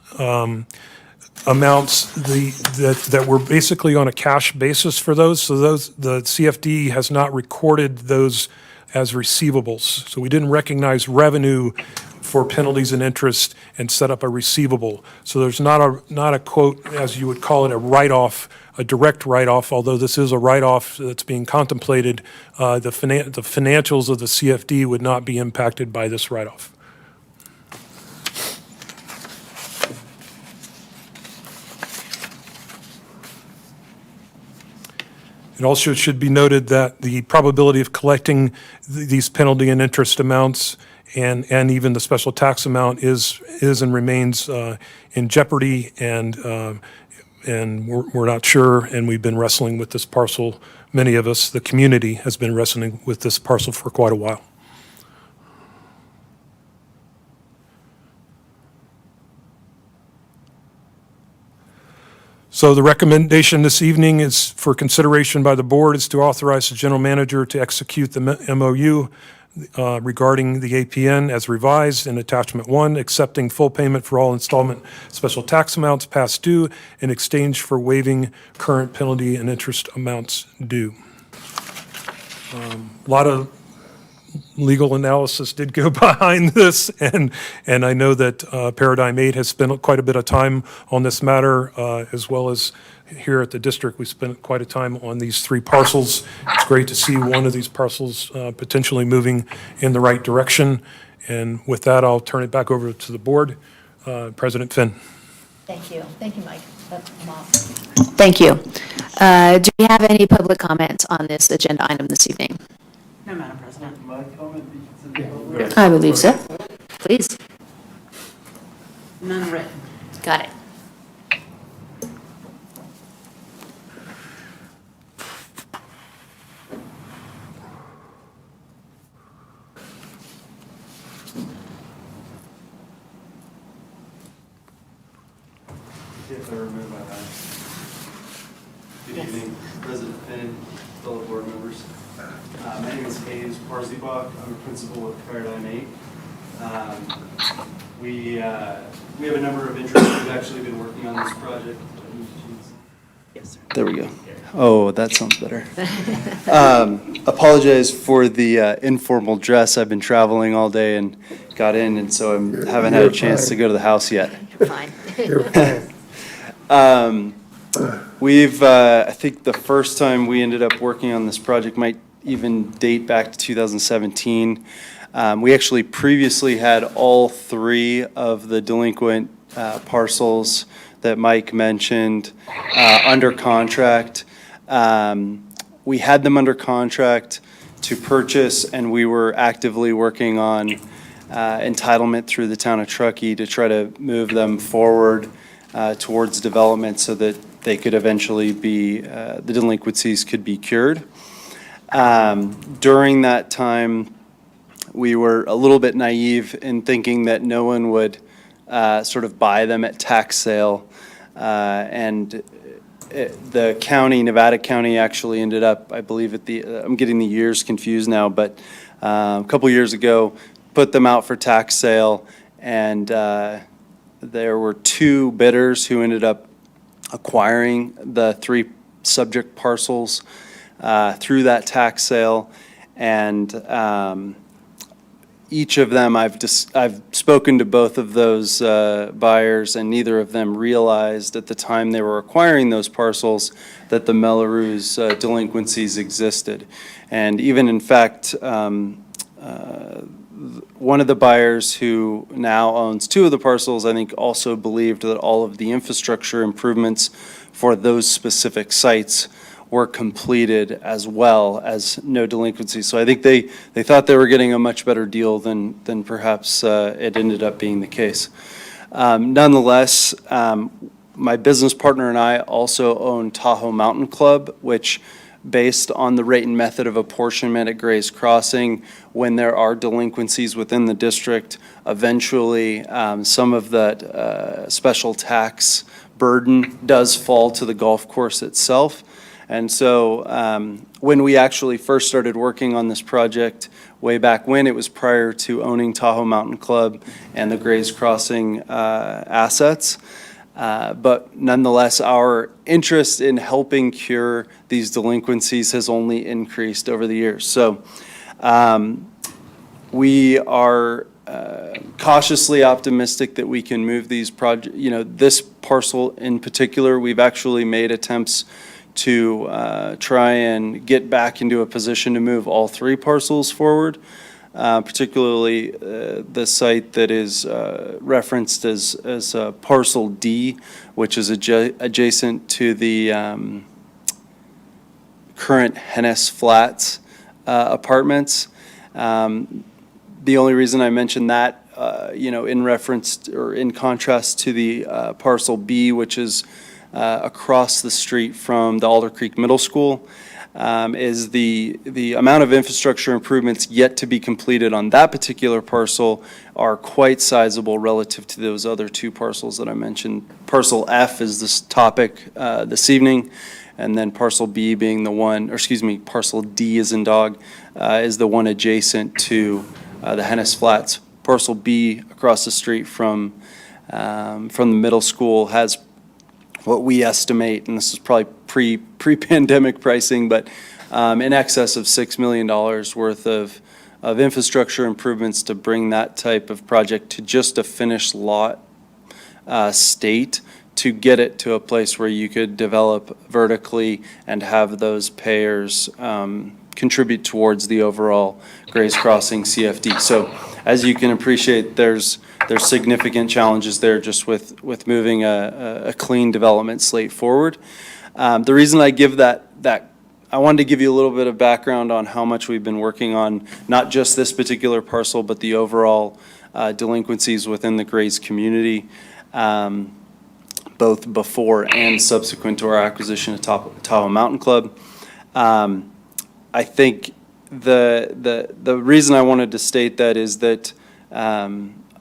amounts that were basically on a cash basis for those, so the CFD has not recorded those as receivables. So we didn't recognize revenue for penalties and interest and set up a receivable. So there's not a quote, as you would call it, a write-off, a direct write-off, although this is a write-off that's being contemplated. The financials of the CFD would not be impacted by this write-off. It also should be noted that the probability of collecting these penalty and interest amounts and even the special tax amount is and remains in jeopardy, and we're not sure, and we've been wrestling with this parcel. Many of us, the community, has been wrestling with this parcel for quite a while. So the recommendation this evening is for consideration by the board is to authorize the general manager to execute the MOU regarding the APN as revised in attachment 1, accepting full payment for all installment special tax amounts past due in exchange for waiving current penalty and interest amounts due. A lot of legal analysis did go behind this, and I know that Paradigm 8 has spent quite a bit of time on this matter, as well as here at the district. We spent quite a time on these 3 parcels. It's great to see one of these parcels potentially moving in the right direction. And with that, I'll turn it back over to the board. President Finn. Thank you. Thank you, Mike. Thank you. Do we have any public comment on this agenda item this evening? No, Madam President. I believe so. Please. None written. Got it. if I remove my mask. Good evening, President Finn, fellow board members. My name is Hayes Parziebach. I'm a principal at Paradigm 8. We have a number of interests. We've actually been working on this project. There we go. Oh, that sounds better. Apologize for the informal dress. I've been traveling all day and got in, and so I haven't had a chance to go to the house yet. Fine. You're fine. We've, I think the first time we ended up working on this project might even date back to 2017. We actually previously had all three of the delinquent parcels that Mike mentioned under contract. We had them under contract to purchase, and we were actively working on entitlement through the town of Truckee to try to move them forward towards development so that they could eventually be, the delinquencies could be cured. During that time, we were a little bit naive in thinking that no one would sort of buy them at tax sale. The county, Nevada County, actually ended up, I believe, at the, I'm getting the years confused now, but a couple years ago, put them out for tax sale, and there were two bidders who ended up acquiring the three subject parcels through that tax sale, and each of them, I've spoken to both of those buyers, and neither of them realized at the time they were acquiring those parcels that the Melrose delinquencies existed. And even in fact, one of the buyers who now owns two of the parcels, I think also believed that all of the infrastructure improvements for those specific sites were completed as well as no delinquency. So I think they thought they were getting a much better deal than perhaps it ended up being the case. Nonetheless, my business partner and I also own Tahoe Mountain Club, which, based on the rate and method of apportionment at Gray's Crossing, when there are delinquencies within the district, eventually some of that special tax burden does fall to the golf course itself. And so when we actually first started working on this project, way back when, it was prior to owning Tahoe Mountain Club and the Gray's Crossing assets. But nonetheless, our interest in helping cure these delinquencies has only increased over the years. So we are cautiously optimistic that we can move these projects, this parcel in particular. We've actually made attempts to try and get back into a position to move all three parcels forward, particularly the site that is referenced as Parcel D, which is adjacent to the current Hennes Flats apartments. The only reason I mentioned that, in reference or in contrast to the Parcel B, which is across the street from the Alder Creek Middle School, is the amount of infrastructure improvements yet to be completed on that particular parcel are quite sizable relative to those other two parcels that I mentioned. Parcel F is this topic this evening, and then Parcel B being the one, or excuse me, Parcel D as in dog, is the one adjacent to the Hennes Flats. Parcel B across the street from the middle school has what we estimate, and this is probably pre-pandemic pricing, but in excess of $6 million worth of infrastructure improvements to bring that type of project to just a finished lot state, to get it to a place where you could develop vertically and have those payers contribute towards the overall Gray's Crossing CFD. So as you can appreciate, there's significant challenges there just with moving a clean development slate forward. The reason I give that I wanted to give you a little bit of background on how much we've been working on, not just this particular parcel, but the overall delinquencies within the Gray's community, both before and subsequent to our acquisition of Tahoe Mountain Club. I think the reason I wanted to state that is that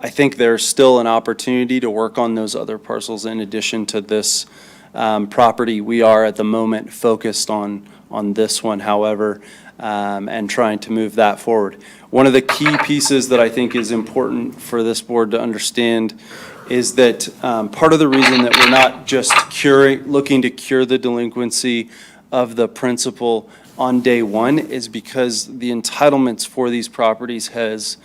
I think there's still an opportunity to work on those other parcels in addition to this property. We are at the moment focused on this one, however, and trying to move that forward. One of the key pieces that I think is important for this board to understand is that part of the reason that we're not just looking to cure the delinquency of the principal on day one is because the entitlements for these properties has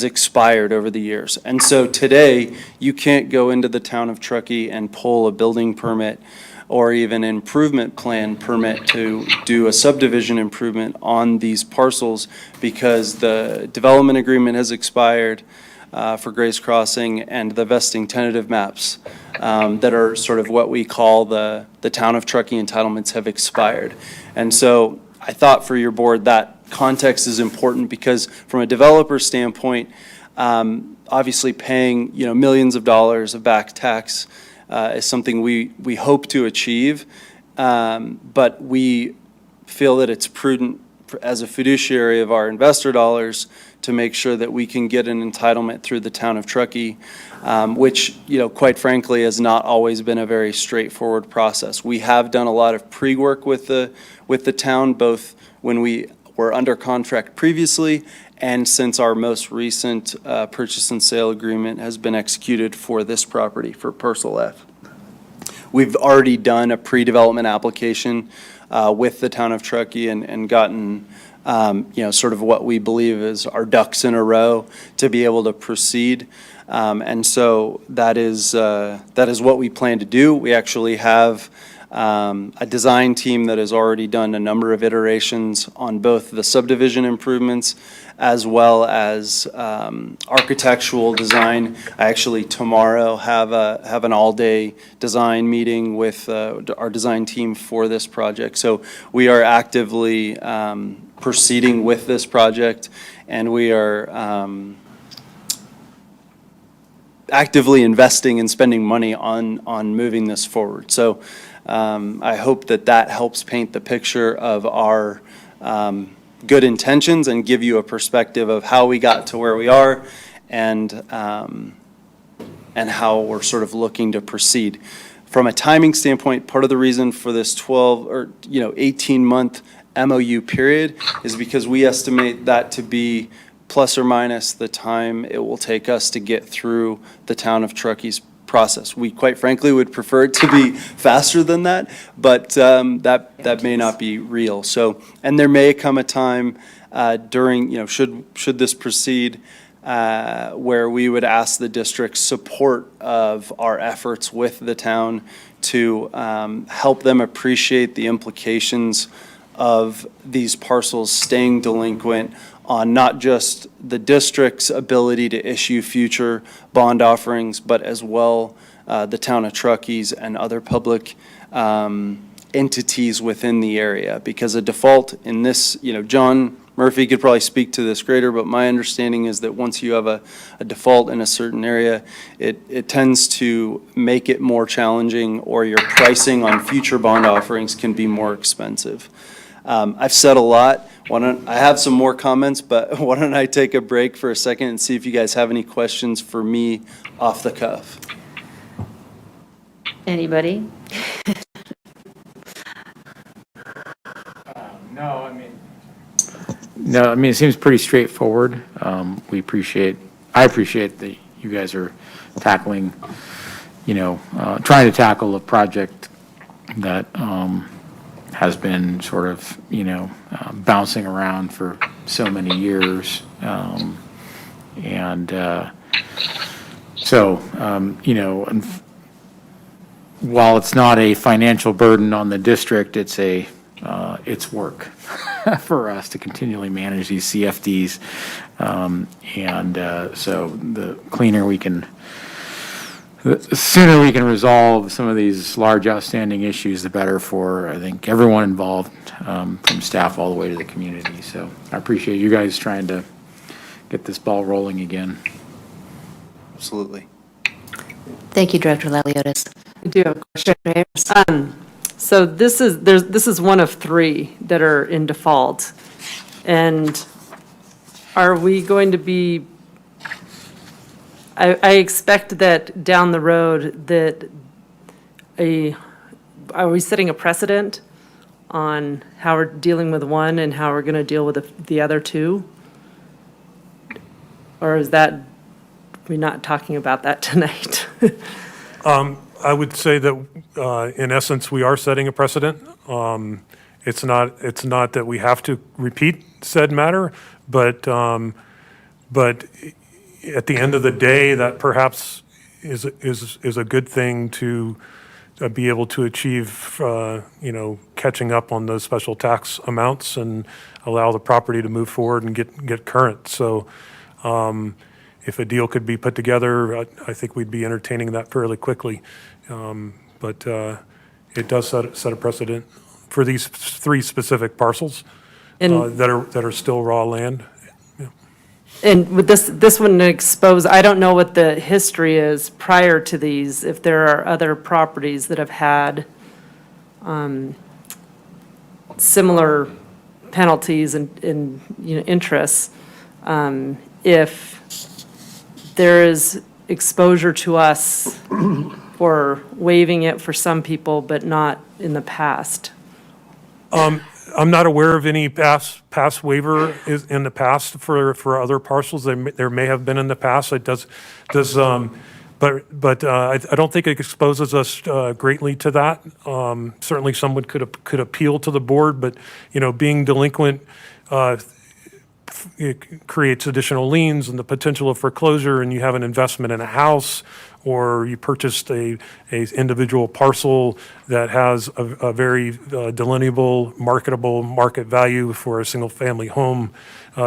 expired over the years. And so today, you can't go into the town of Truckee and pull a building permit or even improvement plan permit to do a subdivision improvement on these parcels because the development agreement has expired for Grace Crossing and the vesting tentative maps that are sort of what we call the town of Truckee entitlements have expired. And so I thought for your board that context is important because from a developer standpoint, obviously paying, millions of dollars of back tax is something we hope to achieve, but we feel that it's prudent as a fiduciary of our investor dollars to make sure that we can get an entitlement through the town of Truckee, which, quite frankly, has not always been a very straightforward process. We have done a lot of pre-work with the town, both when we were under contract previously and since our most recent purchase and sale agreement has been executed for this property, for Parcel F. We've already done a pre-development application with the town of Truckee and gotten, sort of what we believe is our ducks in a row to be able to proceed. And so that is what we plan to do. We actually have a design team that has already done a number of iterations on both the subdivision improvements as well as architectural design. I actually tomorrow have an all-day design meeting with our design team for this project. So we are actively proceeding with this project, and we are actively investing and spending money on moving this forward. So I hope that helps paint the picture of our good intentions and give you a perspective of how we got to where we are and how we're sort of looking to proceed. From a timing standpoint, part of the reason for this 12 or 18-month MOU period is because we estimate that to be plus or minus the time it will take us to get through the town of Truckee's process. We quite frankly would prefer it to be faster than that, but that may not be real. So, and there may come a time during, should this proceed, where we would ask the district's support of our efforts with the town to help them appreciate the implications of these parcels staying delinquent on not just the district's ability to issue future bond offerings, but as well the town of Truckee's and other public entities within the area. Because a default in this, John Murphy could probably speak to this greater, but my understanding is that once you have a default in a certain area, it tends to make it more challenging, or your pricing on future bond offerings can be more expensive. I've said a lot. I have some more comments, but why don't I take a break for a second and see if you guys have any questions for me off the cuff? Anybody? No, I mean, it seems pretty straightforward. I appreciate that you guys are tackling, trying to tackle a project that has been sort of, bouncing around for so many years. And while it's not a financial burden on the district, it's work for us to continually manage these CFDs. So the sooner we can resolve some of these large outstanding issues, the better for, I think, everyone involved, from staff all the way to the community. So I appreciate you guys trying to get this ball rolling again. Absolutely. Thank you, Director Laliotis. I do have a question. So this is one of three that are in default. And are we going to be I expect that down the road that are we setting a precedent on how we're dealing with one and how we're going to deal with the other two? Or is that, we're not talking about that tonight? I would say that, in essence, we are setting a precedent. It's not that we have to repeat said matter, but at the end of the day, that perhaps is a good thing to be able to achieve, catching up on those special tax amounts and allow the property to move forward and get current. So, if a deal could be put together, I think we'd be entertaining that fairly quickly. But it does set a precedent for these 3 specific parcels And- that are still raw land. And with this wouldn't expose, I don't know what the history is prior to these, if there are other properties that have had similar penalties and interests. If there is exposure to us for waiving it for some people, but not in the past. I'm not aware of any past waiver in the past for other parcels. There may have been in the past. It does, but I don't think it exposes us greatly to that. Certainly, someone could appeal to the board, but being delinquent it creates additional liens and the potential of foreclosure, and you have an investment in a house, or you purchased a individual parcel that has a very delineable, marketable market value for a single-family home.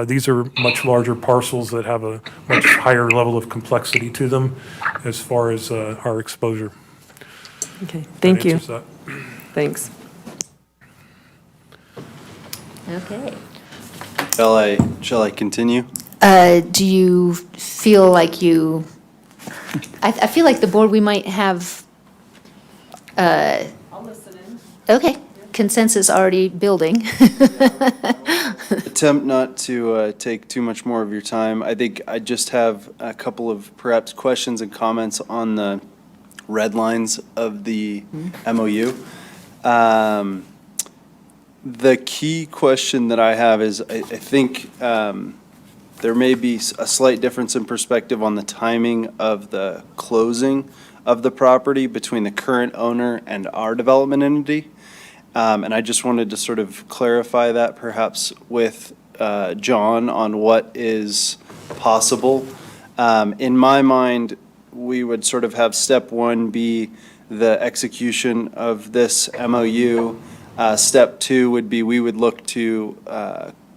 These are much larger parcels that have a much higher level of complexity to them as far as our exposure. Okay, thank That you. answers that. Thanks. Okay. Shall I continue? Do you feel like I feel like the board, we might have, I'll listen in. okay, consensus already building. Attempt not to take too much more of your time. I think I just have a couple of perhaps questions and comments on the red lines of the MOU. The key question that I have is, I think there may be a slight difference in perspective on the timing of the closing of the property between the current owner and our development entity. And I just wanted to sort of clarify that perhaps with John on what is possible. In my mind, we would sort of have step 1 be the execution of this MOU. Step 2 would be we would look to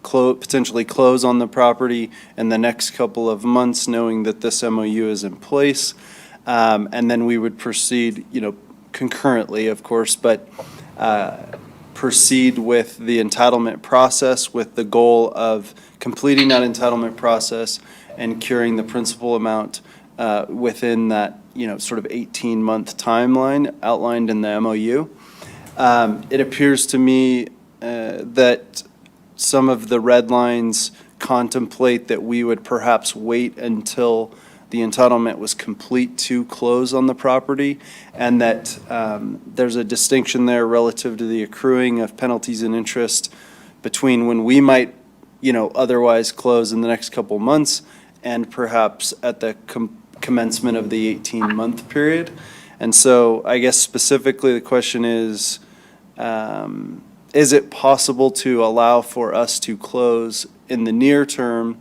potentially close on the property in the next couple of months, knowing that this MOU is in place. And then we would proceed, concurrently, of course, but proceed with the entitlement process with the goal of completing that entitlement process and curing the principal amount within that, sort of 18-month timeline outlined in the MOU. It appears to me that some of the red lines contemplate that we would perhaps wait until the entitlement was complete to close on the property, and that there's a distinction there relative to the accruing of penalties and interest between when we might, otherwise close in the next couple months and perhaps at the commencement of the 18-month period. And so I guess specifically the question is it possible to allow for us to close in the near term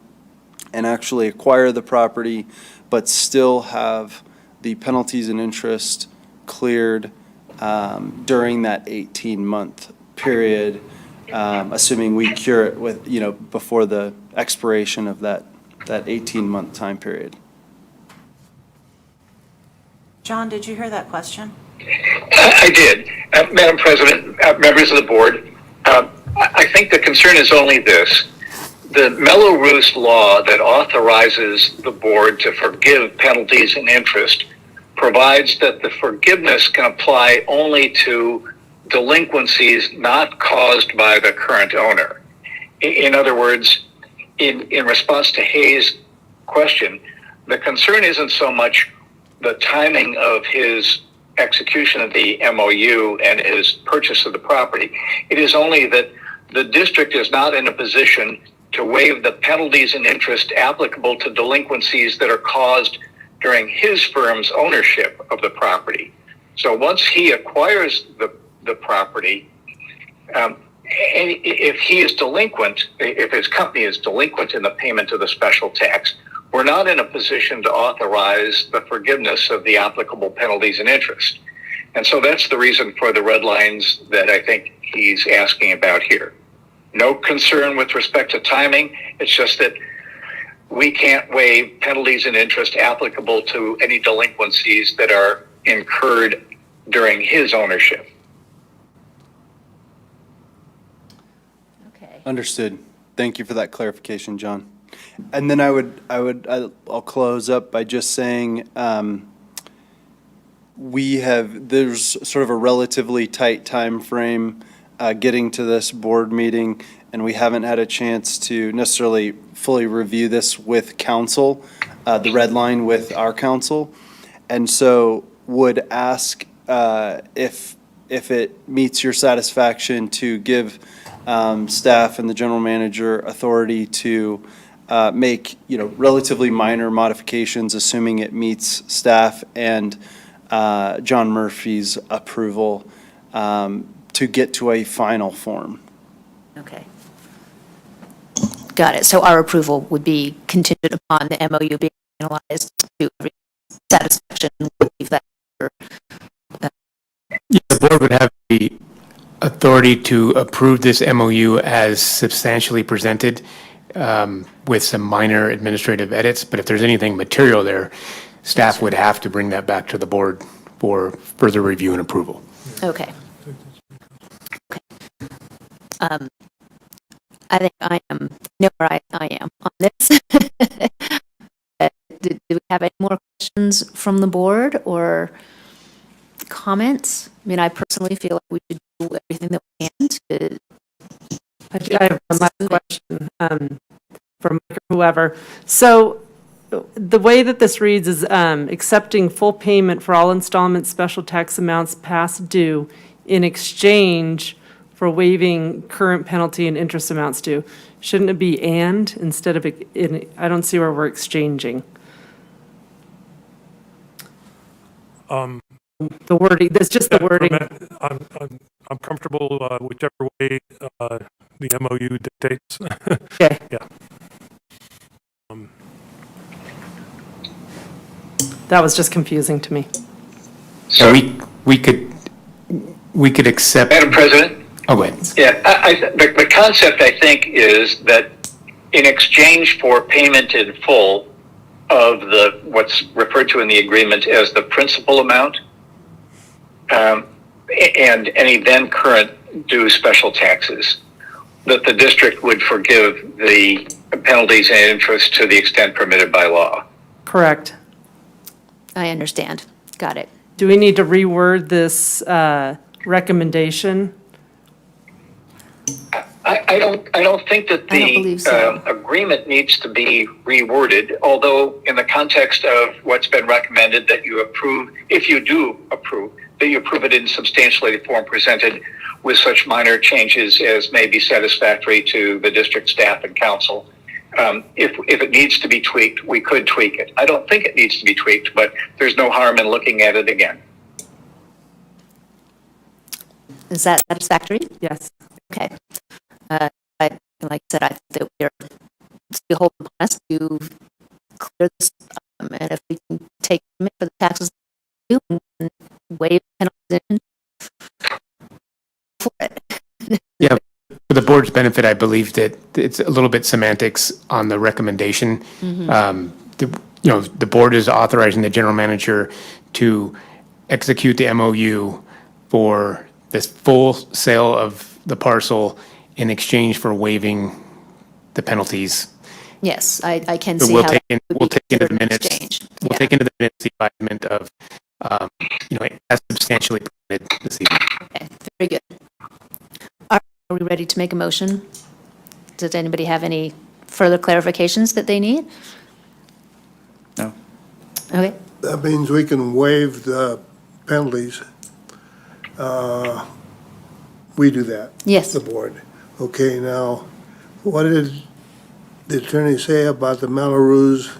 and actually acquire the property, but still have the penalties and interest cleared during that 18-month period, assuming we cure it with, before the expiration of that 18-month time period? John, did you hear that question? I did. Madam President, members of the board, I think the concern is only this. The Mellow Roost law that authorizes the board to forgive penalties and interest provides that the forgiveness can apply only to delinquencies not caused by the current owner. In other words, in response to Hayes' question, the concern isn't so much the timing of his execution of the MOU and his purchase of the property. It is only that the district is not in a position to waive the penalties and interest applicable to delinquencies that are caused during his firm's ownership of the property. So once he acquires the property, and if he is delinquent, if his company is delinquent in the payment of the special tax, we're not in a position to authorize the forgiveness of the applicable penalties and interest. And so that's the reason for the red lines that I think he's asking about here. No concern with respect to timing. It's just that we can't waive penalties and interest applicable to any delinquencies that are incurred during his ownership. Okay. Understood. Thank you for that clarification, John. And then I'll close up by just saying, there's sort of a relatively tight time frame getting to this board meeting, and we haven't had a chance to necessarily fully review this with council, the red line with our council. And so would ask if it meets your satisfaction to give staff and the general manager authority to make, relatively minor modifications, assuming it meets staff and John Murphy's approval to get to a final form. Okay. Got it. So our approval would be contingent upon the MOU being finalized to every satisfaction. We'll leave that for, Yeah, the board would have the authority to approve this MOU as substantially presented with some minor administrative edits, but if there's anything material there, staff would have to bring that back to the board for further review and approval. okay. I think I know where I am on this. Do we have any more questions from the board or comments? I mean, I personally feel like we should do everything that we can to. I have one last question from Mike or whoever. So the way that this reads is accepting full payment for all installment special tax amounts past due in exchange for waiving current penalty and interest amounts due. Shouldn't it be and instead of, I don't see where we're exchanging. The wording, that's just the wording. I'm comfortable whichever way the MOU dictates. Okay. Yeah. That was just confusing to me. So we could accept. Madam President? Oh, go ahead. Yeah, the concept, I think, is that in exchange for payment in full of what's referred to in the agreement as the principal amount, and any then current due special taxes, that the district would forgive the penalties and interest to the extent permitted by law. Correct. I understand. Got it. Do we need to reword this recommendation? I don't think that I don't believe so. the agreement needs to be reworded, although in the context of what's been recommended that you approve, if you do approve, that you approve it in substantially the form presented with such minor changes as may be satisfactory to the district staff and council. If it needs to be tweaked, we could tweak it. I don't think it needs to be tweaked, but there's no harm in looking at it again. Is that satisfactory? Yes. Okay. Like I said, I think that we hold upon us to clear this, and if we can take payment for the taxes due and waive penalties for it. Yeah, for the board's benefit, I believe that it's a little bit semantics on the recommendation. The board is authorizing the general manager to execute the MOU for this full sale of the parcel in exchange for waiving the penalties. Yes, I can But see we'll how take that would we'll be take into the considered minutes. exchange. We'll Yeah. take into the minutes the advisement of, as substantially presented this evening. Okay, very good. Are we ready to make a motion? Does anybody have any further clarifications that they need? No? Okay, That means we can waive the penalties. We do that. Yes. The board. Okay, now, what did the attorney say about the Melrose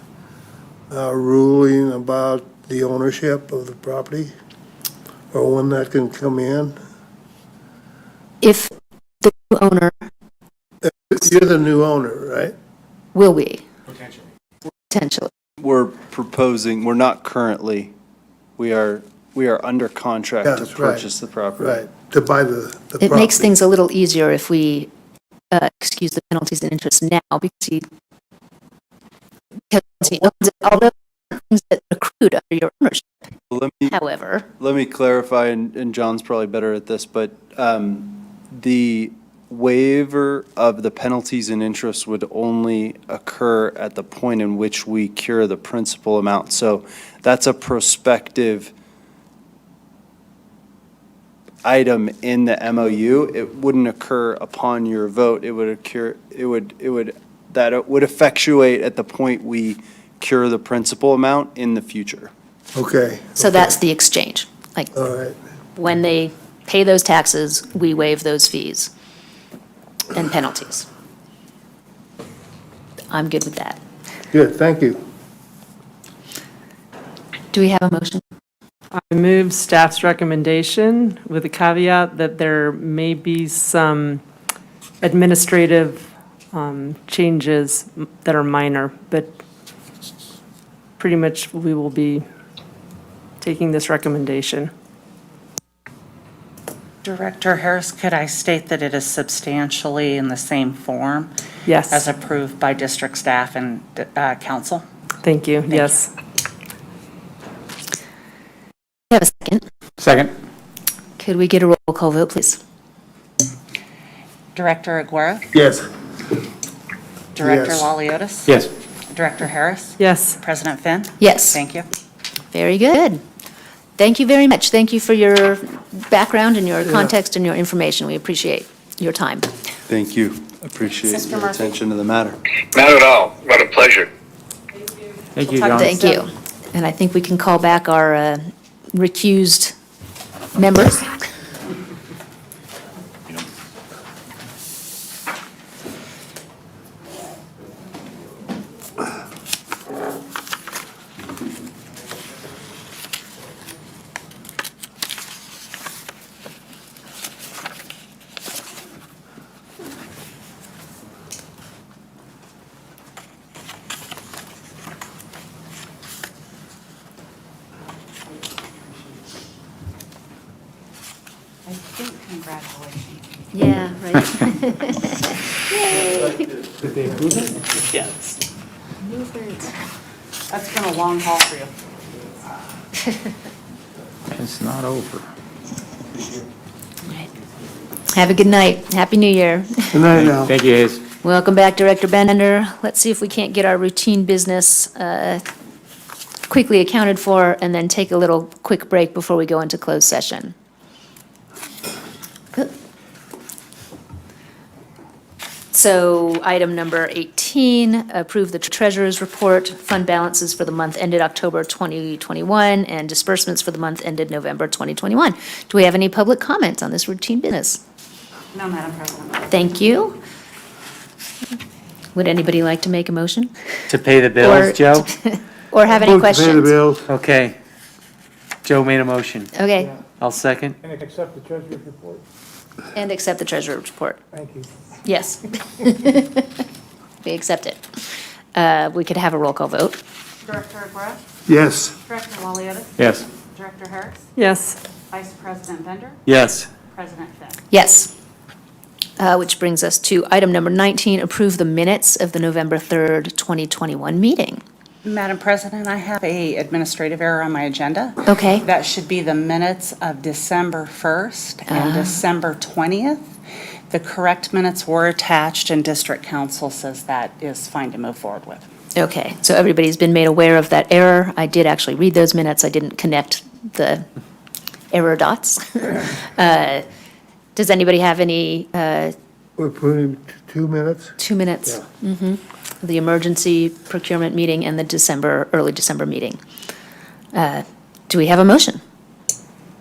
ruling about the ownership of the property? Or when that can come in? if the new owner You're the new owner, right? will be. Potentially. We're proposing, we're not currently, we are under contract to That's right. purchase the property. Right, to buy the property. It makes things a little easier if we excuse the penalties and interest now because he owns it, although things that accrued under your ownership. Let me clarify, and John's probably better at this, but the waiver of the penalties and interest would only occur at the point in which we cure the principal amount. So that's a prospective item in the MOU. It wouldn't occur upon your vote. It would occur, it would effectuate at the point we cure the principal amount in the future. Okay. So that's the exchange. Like, All right, when they pay those taxes, we waive those fees and penalties. I'm good with that. good, thank you. Do we have a motion? I move staff's recommendation with the caveat that there may be some administrative changes that are minor, but pretty much we will be taking this recommendation. Director Harris, could I state that it is substantially in the same form as Yes, approved by district staff and council? thank you, yes. We have a second. Second? Could we get a roll call vote, please? Director Aguirre? Yes. Director Yes. Loliotis? Yes. Director Harris? Yes, President Finn? Yes. Thank you. Very good. Thank you very much. Thank you for your background and your context and your information. We appreciate your time. Thank you. Appreciate Mr. your Murphy. attention to the matter. Not at all. What a pleasure. Thank you, We'll talk John. Thank you. And I think we can call back our recused members. I think congratulations. Yeah, right. Yes. That's been a long haul for you. It's not over. Have a good night. Happy New Year. Good night now. Thank you, Hayes. Welcome back, Director Bender. Let's see if we can't get our routine business quickly accounted for and then take a little quick break before we go into closed session. Good. So item number 18, approve the treasurer's report, fund balances for the month ended October 2021, and disbursements for the month ended November 2021. Do we have any public comment on this routine business? No, Madam President. Thank you. Would anybody like to make a motion? To pay the Or- bills, Joe? Or have any Move to Pay the questions? bills. Okay. Joe made a motion. Okay, I'll second. And accept the treasurer's report. and accept the treasurer's report. Thank you. Yes. We accept it. We could have a roll call vote. Director Aguirre? Yes. Director Loliotis? Yes. Director Harris? Yes, Vice President Bender? Yes. President Finn? Yes. Which brings us to item number 19, approve the minutes of the November 3rd, 2021 meeting. Madam President, I have a administrative error on my agenda. Okay. That should be the minutes of December 1st and December 20th. The correct minutes were attached, and District Council says that is fine to move forward with. Okay, so everybody's been made aware of that error. I did actually read those minutes. I didn't connect the error dots. Does anybody have any We're putting 2 minutes? 2 minutes? The emergency procurement meeting and the early December meeting. Do we have a motion?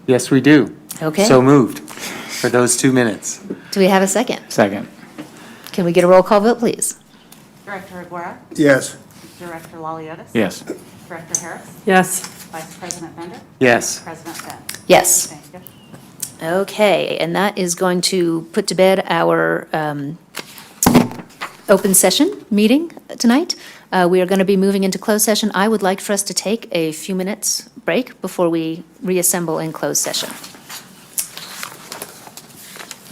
Yes, we do. Okay. So moved for those 2 minutes. Do we have a second? Second. Can we get a roll call vote, please? Director Aguirre? Yes. Director Lawliotis? Yes. Director Harris? Yes. Vice President Bender? Yes. President Fenn? Yes. Thank you. Okay, and that is going to put to bed our open session meeting tonight. We are going to be moving into closed session. I would like for us to take a few minutes break before we reassemble in closed session.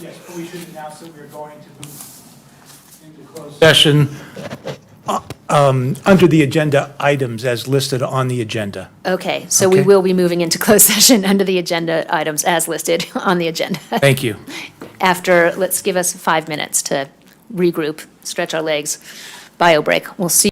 Yes, but we should announce that we're going to move into closed session under the agenda items as listed on the agenda. Okay, so we Okay. will be moving into closed session under the agenda items as listed on the agenda. Thank you. After, let's give us 5 minutes to regroup, stretch our legs, bio break. We'll see.